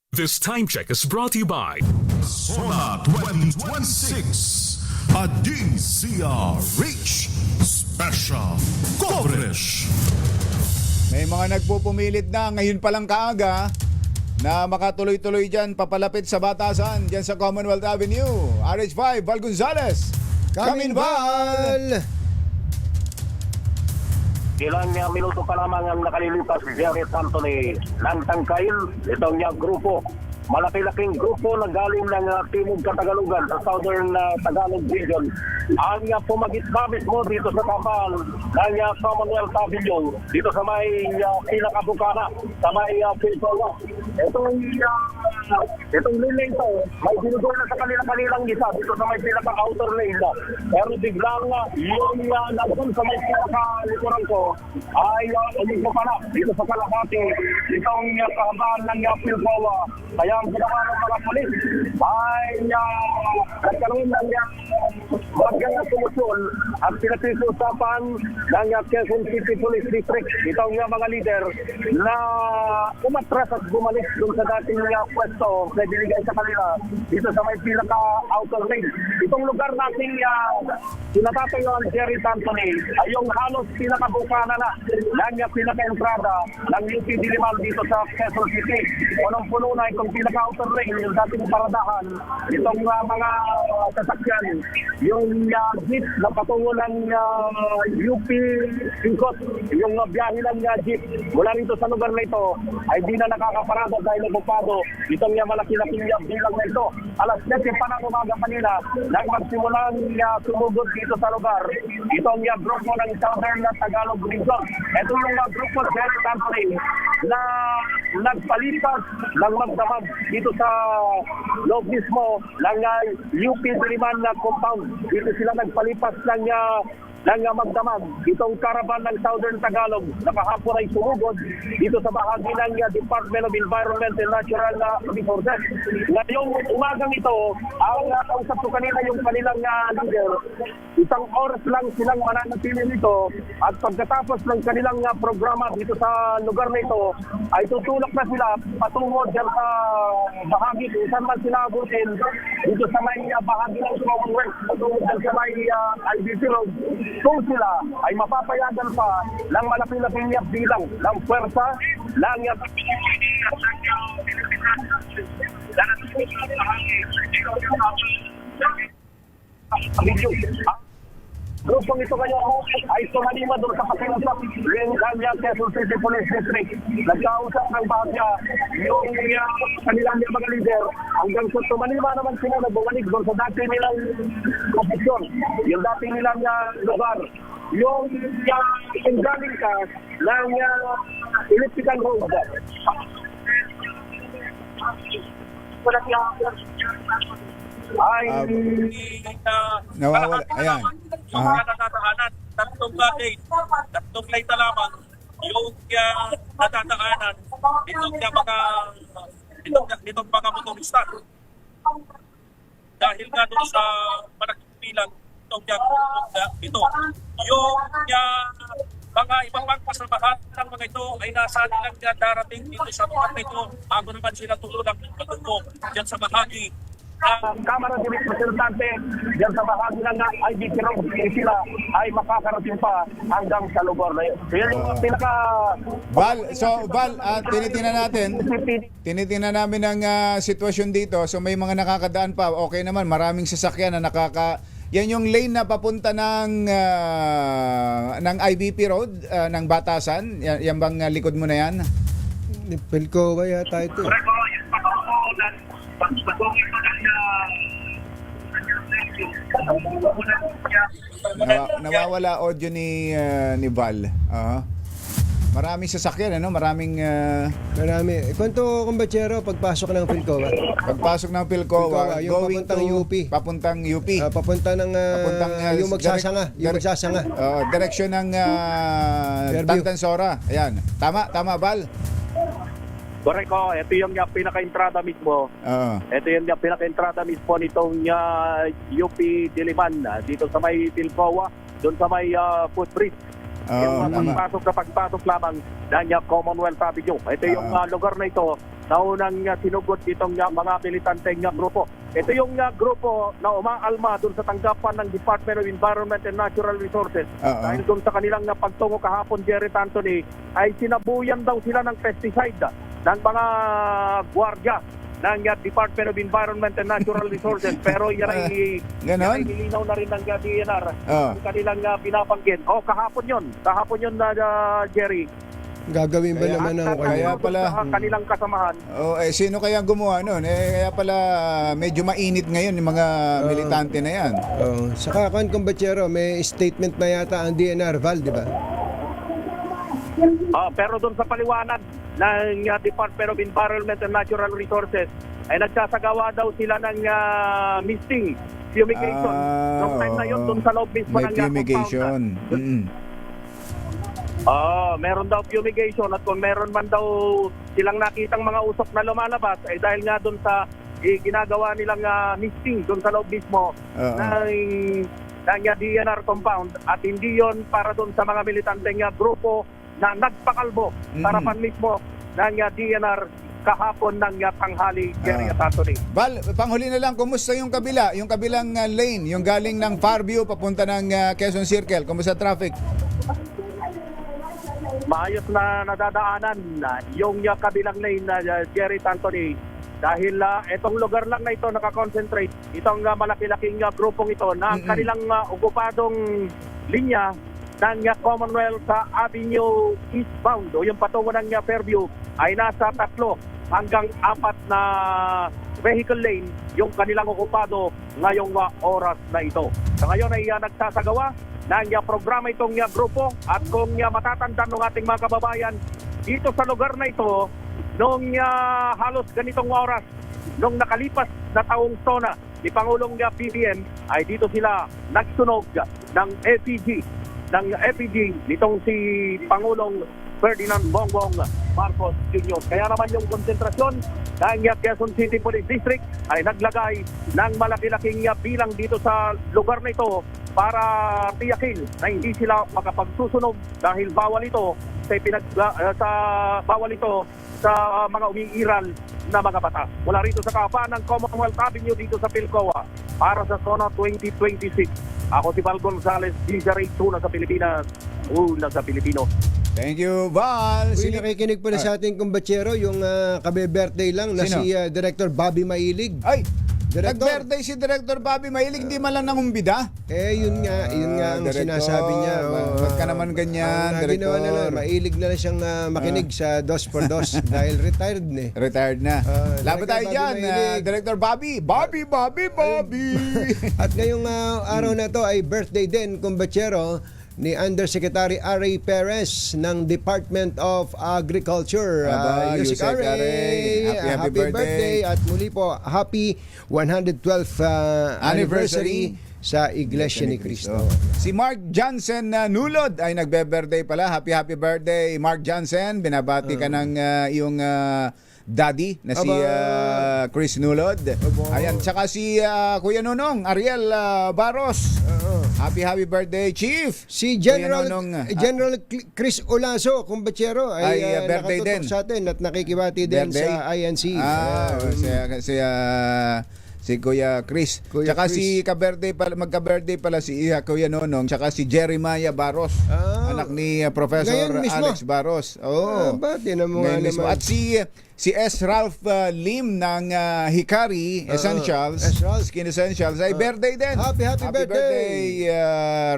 This time check is brought to you by Sona 2026, a DZRH special coverage. May mga nagpupumilit na ngayon palang kaaga na makatuloy-tuloy dyan papalapit sa batasan dyan sa Commonwealth Avenue. RH5, Val Gonzales. Kaminbal! Ilang minuto pa lamang ang nakalilipas Jerry Anthony ng Tangkail. Itong niyang grupo. Malaki-laking grupo na galing ng Timog Katagalugan sa Southern Tagalog Region. Ang pumagit-babit mo dito sa kapal ng Commonwealth Avenue, dito sa may Pinakabukana, sa may Pilsola. Itong lane to, may binugol na sa kanilang isa dito sa may pinaka-outer lane. Pero biglang yung nandun sa may pinaka-likuran ko ay ulit pa na dito sa Kalahati. Itong kahabaan ng Pilsola. Kaya ang ginawa ng mga polis ay nagkaroon ng bagay na solusyon at pinag-usapan ng Quezon City Police District. Itong mga leader na umatras at bumalik dun sa dating pwesto ito na binigay sa kanila dito sa may pinaka-outer ring. Itong lugar nating sinatatayuan Jerry Anthony ay yung halos pinaka-bukana na ng pinaka-entrada ng UP Diliman dito sa Quezon City. Punong-puno na itong pinaka-outer ring, yung dating paradahan, itong mga sasakyan, yung jeep na patungo ng UP Ingkot, yung biyahe ng jeep mula rito sa lugar na ito ay di na nakakaparada dahil nagpapado itong malaki-laking bilang na ito. Alas 7 pa ng umaga kanina nang magsimulang sumugod dito sa lugar itong grupo ng Southern Tagalog Region. Ito yung grupo Jerry Anthony na nagpalipas ng magdamag dito sa loob mismo ng UP Diliman na compound. Dito sila nagpalipas ng magdamag. Itong caravan ng Southern Tagalog na kahapon ay sumugod dito sa bahagi ng Department of Environment and Natural Resources. Ngayong umagang ito, ang kausap ko kanina yung kanilang leader, isang oras lang silang mananatili nito at pagkatapos ng kanilang programa dito sa lugar na ito, ay tutulak na sila patungo dyan sa bahagi kung saan man sila abutin dito sa may bahagi ng Commonwealth, patungo dyan sa may IBC Road. Kung sila ay mapapayagan pa ng malapit-lapit bilang ng puwersa ng grupong ito ngayon ay tumalima doon sa pakiusap ng Quezon City Police District. Nagkausap ng bahagya yung kanilang mga leader hanggang sa tumalima naman sila na bumalik doon sa dati nilang posisyon, yung dati nilang lugar. Yung galing ka ng elliptical road. Ay nawawala. Ayan. Natataanan, tatlong lane lamang yung natataanan itong mga motorista. Dahil nga doon sa malaking bilang ito, yung mga ibang kasamahan ng mga ito ay nasa nilang darating dito sa lugar na ito bago naman sila tulunang pagtuko dyan sa bahagi Kamara de Representante dyan sa bahagi ng IBC Road, sila ay makakarating pa hanggang sa lugar na yun. So, yan yung pinaka... Val, tinitingnan namin ang sitwasyon dito. So may mga nakakadaan pa. Okay naman, maraming sasakyan na yan yung lane na papunta ng IBP Road, ng Batasan. Yan bang likod mo na yan? Pilco ba yata ito? Nawawala audio ni Val. Maraming sasakyan, ano? Marami. Kwento kumbachero pagpasok ng Pilcoa. Pagpasok ng Pilcoa, yung papuntang UP. Papuntang UP. Papunta ng yung magsasanga. Direksyon ng Tantansora. Ayan. Tama, Val? Correct ko, ito yung pinaka-entrada mismo. Ito yung pinaka-entrada mismo nitong UP Diliman dito sa may Pilcoa, doon sa may footbridge. Yung pagpasok lamang ng Commonwealth Avenue. Ito yung lugar na ito na unang sinugod itong mga militanteng grupo. Ito yung grupo na umaalma doon sa tanggapan ng Department of Environment and Natural Resources. Dahil doon sa kanilang pagtungo kahapon, Jerry Anthony, ay sinabuyan daw sila ng pesticide ng mga gwardiya ng Department of Environment and Natural Resources. Pero yan ay nilinaw na rin ng DNR ang kanilang binabanggit. Kahapon yun na Jerry. Gagawin ba naman ang kanilang kasamahan? Sino kaya gumawa nun? Kaya pala medyo mainit ngayon yung mga militante na yan. Saka kumbachero, may statement na yata ang DNR, Val, di ba? Pero doon sa paliwanag ng Department of Environment and Natural Resources ay nagsasagawa daw sila ng misting fumigation. Noong time na yun, doon sa loob mismo ng fumigation. Meron daw fumigation at kung meron man daw silang nakitang mga usok na lumalabas ay dahil nga doon sa ginagawa nilang misting doon sa loob mismo ng DNR compound at hindi yon para doon sa mga militanteng grupo na nagpakalbo harapan mismo ng DNR kahapon ng tanghali, Jerry at Anthony. Val, panghuli na lang, kumusta yung kabila? Yung kabilang lane, yung galing ng Fairview papunta ng Quezon Circle. Kumusta traffic? Maayos na nadadaanan yung kabilang lane na Jerry at Anthony. Dahil itong lugar lang na ito nakakonsentrate, itong malaki-laking grupong ito na kanilang okupadong linya ng Commonwealth Avenue eastbound o yung patungo ng Fairview ay nasa 3 hanggang 4 na vehicle lane yung kanilang okupado ngayong oras na ito. Sa ngayon ay nagsasagawa ng programa itong grupo at kung matatandaan ng ating mga kababayan dito sa lugar na ito nung halos ganitong oras nung nakalipas na taong SONA ni Pangulong BBM ay dito sila nagsunog ng FPG nitong si Pangulong Ferdinand Bongbong Marcos Jr. Kaya naman yung konsentrasyon ng Quezon City Police District ay naglagay ng malaki-laking bilang dito sa lugar na ito para tiyakin na hindi sila makapagsusunog dahil bawal ito sa mga umiiral na mga batas. Mula rito sa kapan ng Commonwealth Avenue dito sa Pilcoa para sa SONA 2026. Ako si Val Gonzales, DJ una sa Pilipinas, una sa Pilipino. Thank you, Val. Nakikinig pala sa ating kumbatsero, yung kabe-birthday lang na Sino? si Director Bobby Mailig. Ay, Director. nag-birthday si Director Bobby Mahilig, hindi man lang nangumbida. Yun nga ang Director, sinasabi niya. Ba't ka naman ganyan, Ang ginawa na lang, Director? mailig na lang siyang makinig sa Dos por Dos dahil retired na eh. Retired na. Laban tayo Director dyan, Bobby Mahilig. Director Bobby. Bobby. At ngayong araw na to ay birthday din, kumbatsero, ni Undersecretary Aray Perez ng Department of Agriculture. Yusek Yusek Aray, Aray, happy birthday. At muli po, happy 112th anniversary sa Iglesia ni Cristo. Si Mark Johnson Nulod ay nagbe-birthday pala. Happy birthday, Mark Johnson. Binabati ka ng iyong daddy na si Chris Nulod. Ayan, tsaka si Kuya Nonong, Ariel Barros. Happy birthday, Chief. Si General Kuya Nonong, General Chris Olaso, kumbatsero, ay birthday din. nakatutok sa atin at nakikibati din Birthday? sa INC. Si Kuya Chris. Tsaka Chris. magka-birthday pala si Kuya Nonong, tsaka si Jeremiah Barros, anak ni Professor Ngayon mismo? Alex Barros. Oo. Bati na mo Ngayon nga mismo. naman. At si S. Ralph Lim ng Hikari Essentials, S. Ralph. Skin Essentials, ay birthday din. Happy birthday,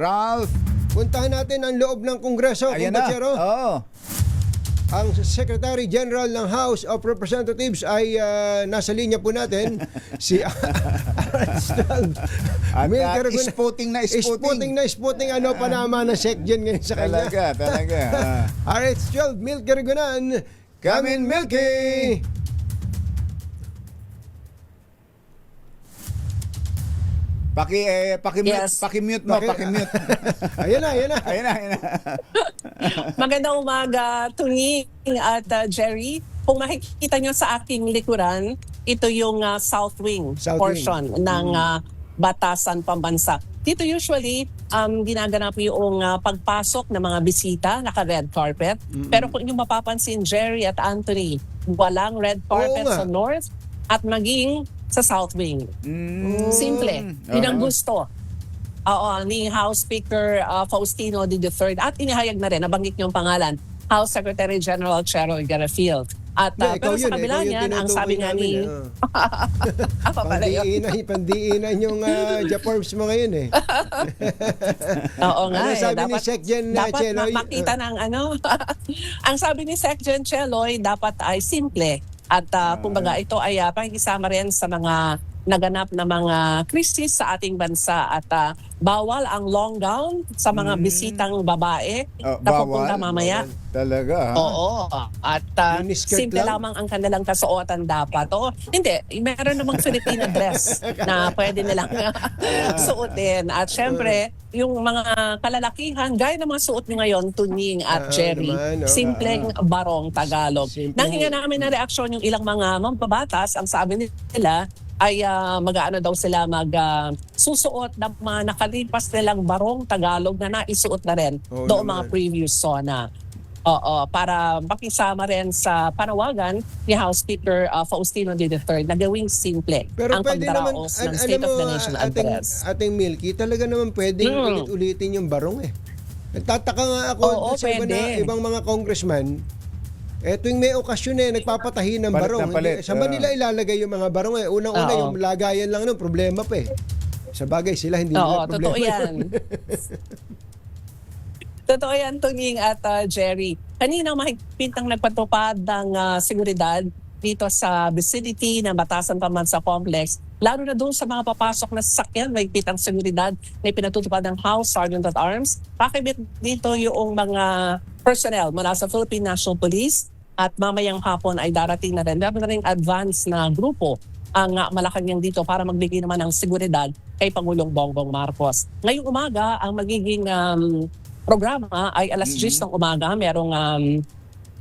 Ralph. Puntahan natin ang loob ng Kongreso, Ayan na. kumbatsero. Oo. Ang Secretary General ng House of Representatives ay nasa linya po natin, si At spotting na spotting ano panama na SecGen ngayon sa kanya. Talaga. RH12 Milky Regunan, come in Milky! Paki-mute mo. Ayan na. Magandang umaga, Tuning at Jerry. Kung makikita nyo sa aking likuran, ito yung South Wing portion ng Batasan Pambansa. Dito usually, ginaganap yung pagpasok ng mga bisita, naka-red carpet. Pero kung inyong mapapansin, Jerry at Anthony, walang red carpet sa North at maging sa South Wing. Simple. Yun ang gusto. Ni House Speaker Faustino III at inihayag na rin, nabanggit niyong pangalan, House Secretary General Chero Garfield. At pero sa kabila niyan, ang sabi nga ni... Pandiinan yung Japorms mo ngayon eh. Oo nga ano sabi ni SecGen Cheloy? Makita ng ano. Ang sabi ni SecGen Cheloy, dapat ay simple. At kumbaga ito ay pakikisama rin sa mga naganap na mga krisis sa ating bansa at bawal ang long gown sa mga bisitang babae na pupunta mamaya. Talaga, ha? Oo. At simple lamang ang kanilang kasuotan dapat. Oo. Hindi, meron namang Filipino dress na pwede nilang suotin. At syempre, yung mga kalalakihan, gaya ng mga suot niyo ngayon, Tuning at Jerry, simpleng barong Tagalog. Nanghinga namin na reaksyon yung ilang mga mambabatas, ang sabi nila, ay mag-aano daw sila susuot ng mga nakalipas nilang barong Tagalog na naisuot na rin doon mga previous SONA. Oo, para makisama rin sa panawagan ni House Speaker Faustino III na gawing simple ang pwede naman, pagdaraos ng State of the Nation address. Ating Milky, talaga naman pwedeng ulit-ulitin yung barong eh. Nagtataka nga ako sa ibang mga congressman, tuwing may okasyon nagpapatahi ng barong. Saan ba nila ilalagay yung mga barong eh? Unang-una yung lagayan lang ng problema pa eh. Sa bagay sila hindi nila problema. Totoo yan. Totoo yan, Tunying at Jerry. Kanina mahigpit ang nagpatupad ng seguridad dito sa vicinity ng Batasan Pambansa Complex. Lalo na doon sa mga papasok na sasakyan, mahigpit ang seguridad na pinatutupad ng House Sergeant at Arms. Pakibit dito yung mga personnel mula sa Philippine National Police at mamayang hapon ay darating na rin. Meron na rin advance na grupo ang Malacanang dito para magbigay naman ng seguridad kay Pangulong Bongbong Marcos. Ngayong umaga, ang magiging programa ay alas 10 ng umaga. Merong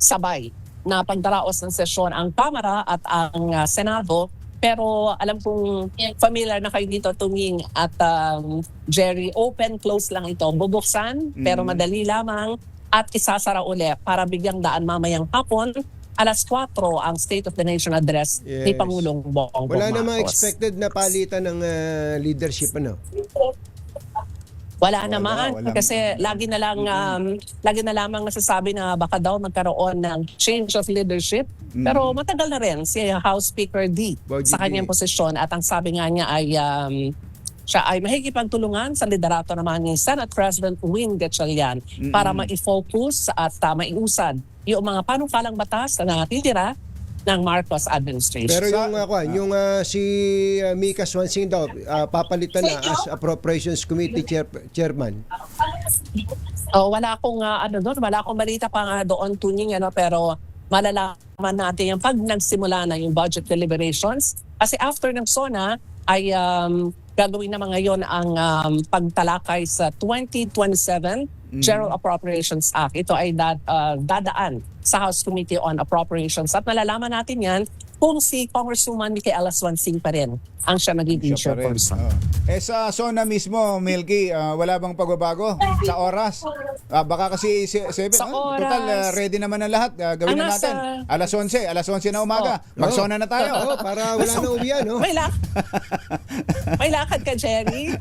sabay na pagdaraos ng sesyon ang Kamara at ang Senado. Pero alam kong familiar na kayo dito, Tuming at Jerry. Open-close lang ito. Bubuksan, pero madali lamang at isasara uli para bigyang daan mamayang hapon. Alas 4 ang State of the Nation address ni Pangulong Bongbong Marcos. Wala namang expected na palitan ng leadership, ano? Wala naman kasi lagi na lamang nasasabi na baka daw magkaroon ng change of leadership. Pero matagal na rin si House Speaker D sa kanyang posisyon at ang sabi nga niya ay siya ay mahikipagtulungan sa liderato naman ni Senate President Win Gatchalian para ma-focus at maiusad yung mga panukalang batas na natitira ng Marcos administration. Pero yung si Mika Swansing daw papalitan na as Appropriations Committee Chairman. Wala akong balita pa nga doon, Tunying, pero malalaman natin yung pag nagsimula na yung budget deliberations. Kasi after ng SONA ay gagawin naman ngayon ang pagtalakay sa 2027 General Appropriations Act. Ito ay dadaan sa House Committee on Appropriations at malalaman natin yan kung si Congresswoman Micaela Swansing pa rin ang siya magiging chairperson. Sa SONA mismo, Milky, wala bang pagbabago sa oras? Baka kasi 7, total ready naman ang lahat. Gawin na natin. Alas 11 na umaga. Mag-SONA na tayo. Para wala na uwian. May lakad ka, Jerry?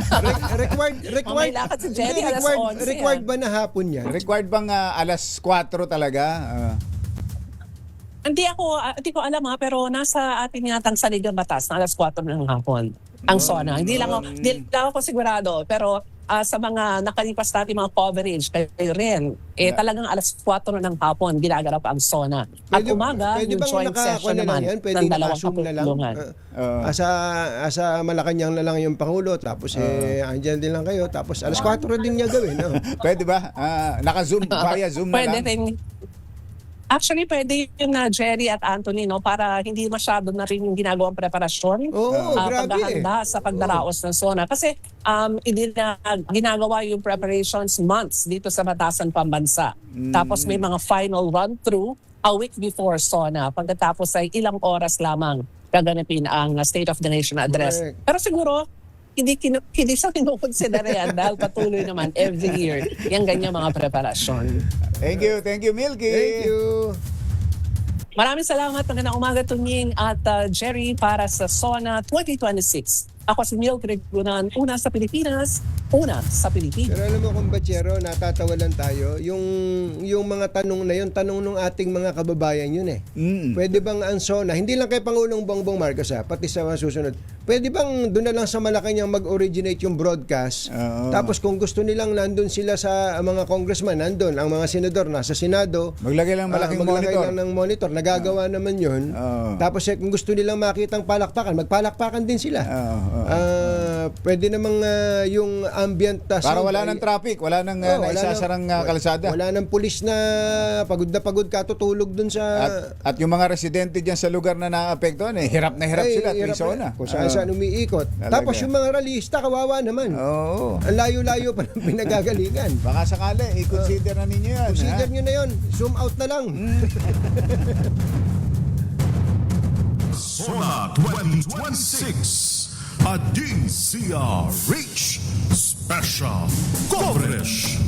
May lakad si Jerry alas 11. Required ba na hapon yan? Required bang alas 4 talaga? Hindi ko alam pero nasa ating yatang saligang batas na alas 4 ng hapon ang SONA. Hindi lang ako sigurado pero sa mga nakalipas natin mga coverage kayo rin talagang alas 4 ng hapon ginaganap ang SONA. At umaga yung joint session naman ng dalawang kapulungan. Asa Malacanang na lang yung Pangulo tapos andyan din lang kayo tapos alas 4 din niya gawin. Pwede ba? Naka-zoom, via Zoom na lang? Pwede. Actually, pwede yung Jerry at Anthony para hindi masyado na rin yung ginagawang preparasyon paghahanda sa pagdaraos ng SONA. Kasi ginagawa yung preparations months dito sa Batasan Pambansa. Tapos may mga final run-through a week before SONA. Pagkatapos ay ilang oras lamang gaganapin ang State of the Nation address. Correct. Pero siguro, hindi siya kinukonsidera yan dahil patuloy naman every year yung ganyan mga preparasyon. Thank you, Milky. Thank you. Maraming salamat. Magandang umaga, Tunying at Jerry para sa SONA 2026. Ako si Milky Regunan, una sa Pilipinas, una sa Pilipinas. Pero alam mo, kumbachero, natatawa lang tayo. Yung mga tanong na yun, tanong ng ating mga kababayan yun Pwede bang ang SONA, hindi lang kay Pangulong Bongbong Marcos pati sa mga susunod, pwede bang doon na lang sa Malacanang mag-originate yung broadcast? Tapos kung gusto nilang nandun sila sa mga congressman, nandun, ang mga senador nasa Senado, maglagay lang malaking maglagay lang ng monitor, nagagawa naman yun. Tapos kung gusto nilang makitang palakpakan, magpalakpakan din sila. Pwede namang yung ambient para wala nang traffic, wala nang naisasarang kalsada. Wala nang pulis na pagod katutulog dun sa at yung mga residente diyan sa lugar na naapektuhan hirap na hirap sila sa SONA. Kung saan umiikot. Tapos yung mga rallyista kawawa naman. Ang layo-layo pa ng pinagagalingan. Baka sakali i-consider na ninyo yan. Consider nyo na yun. Zoom out na lang. SONA 2026 a DCRH Special Coverage.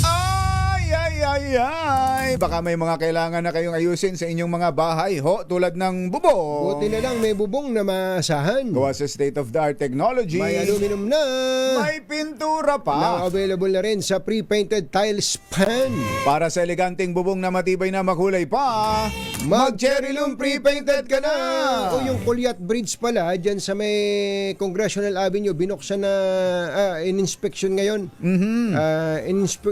Ay! Ay, baka may mga kailangan na kayong ayusin sa inyong mga bahay, ho, tulad ng bubong. Buti na lang may bubong na maasahan. Gawa sa state-of-the-art technology. May aluminum na. May pintura Na pa. available na rin sa pre-painted tile span. Para sa eleganteng bubong na matibay na makulay pa, mag-Cherylum pre-painted ka na! O yung Kulyat Bridge pala, dyan sa may Congressional Avenue, binuksan na in-inspection ngayon.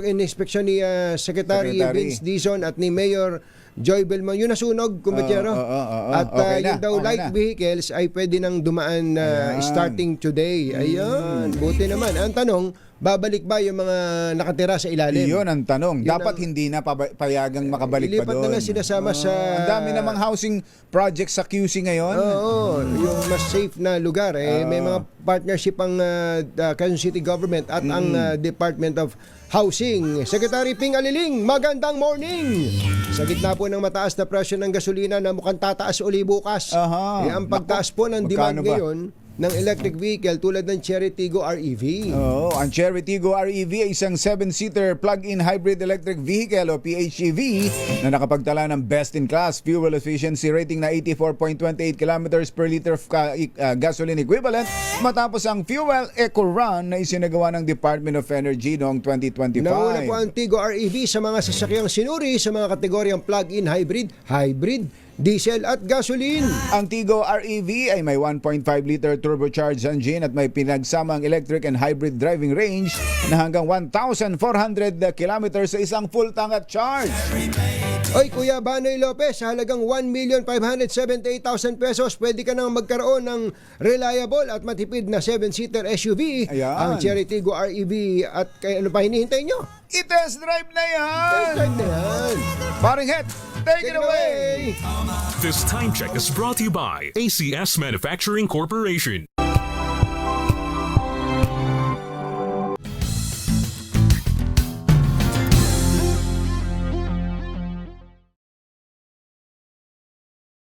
In-inspection ni Secretary Vince Dizon at ni Mayor Joy Belmont. Yun nasunog, kumbachero. At Okay na, yung daw okay light na. vehicles ay pwede nang dumaan starting today. Ayan, buti naman. Ang tanong, babalik ba yung mga nakatira sa ilalim? Yun ang tanong. Yun Dapat ang- hindi na payagang makabalik pa Ilipat doon. na lang sinasama sa... Ang dami namang housing projects sa QC ngayon. Oo, yung mas safe na lugar. May mga partnership ang Quezon City Government at ang Department of Housing. Secretary Ping Aliling, magandang morning! Sa gitna po ng mataas na presyo ng gasolina na mukhang tataas uli bukas. Ang pagtaas po ng demand magkano ba? ngayon ng electric vehicle tulad ng Cherry Tiggo REV. Ang Cherry Tiggo REV ay isang 7-seater plug-in hybrid electric vehicle o PHEV na nakapagtala ng best-in-class fuel efficiency rating na 84.28 kilometers per liter of gasoline equivalent matapos ang fuel eco run na isinagawa ng Department of Energy noong 2025. Nauna po ang Tiggo REV sa mga sasakyang sinuri sa mga kategoryang plug-in hybrid, diesel at gasoline. Ang Tiggo REV ay may 1.5 liter turbocharged engine at may pinagsamang electric and hybrid driving range na hanggang 1,400 kilometers sa isang full tank at charge. Oy, Kuya Banoy Lopez, sa halagang 1,578,000 pesos, pwede ka nang magkaroon ng reliable at matipid na 7-seater SUV. Ayan. Ang Cherry Tiggo REV at ano pa hinihintay nyo? I-test drive na yan! Test drive na yan. Paring Het, take it away! This time check is brought to you by ACS Manufacturing Corporation.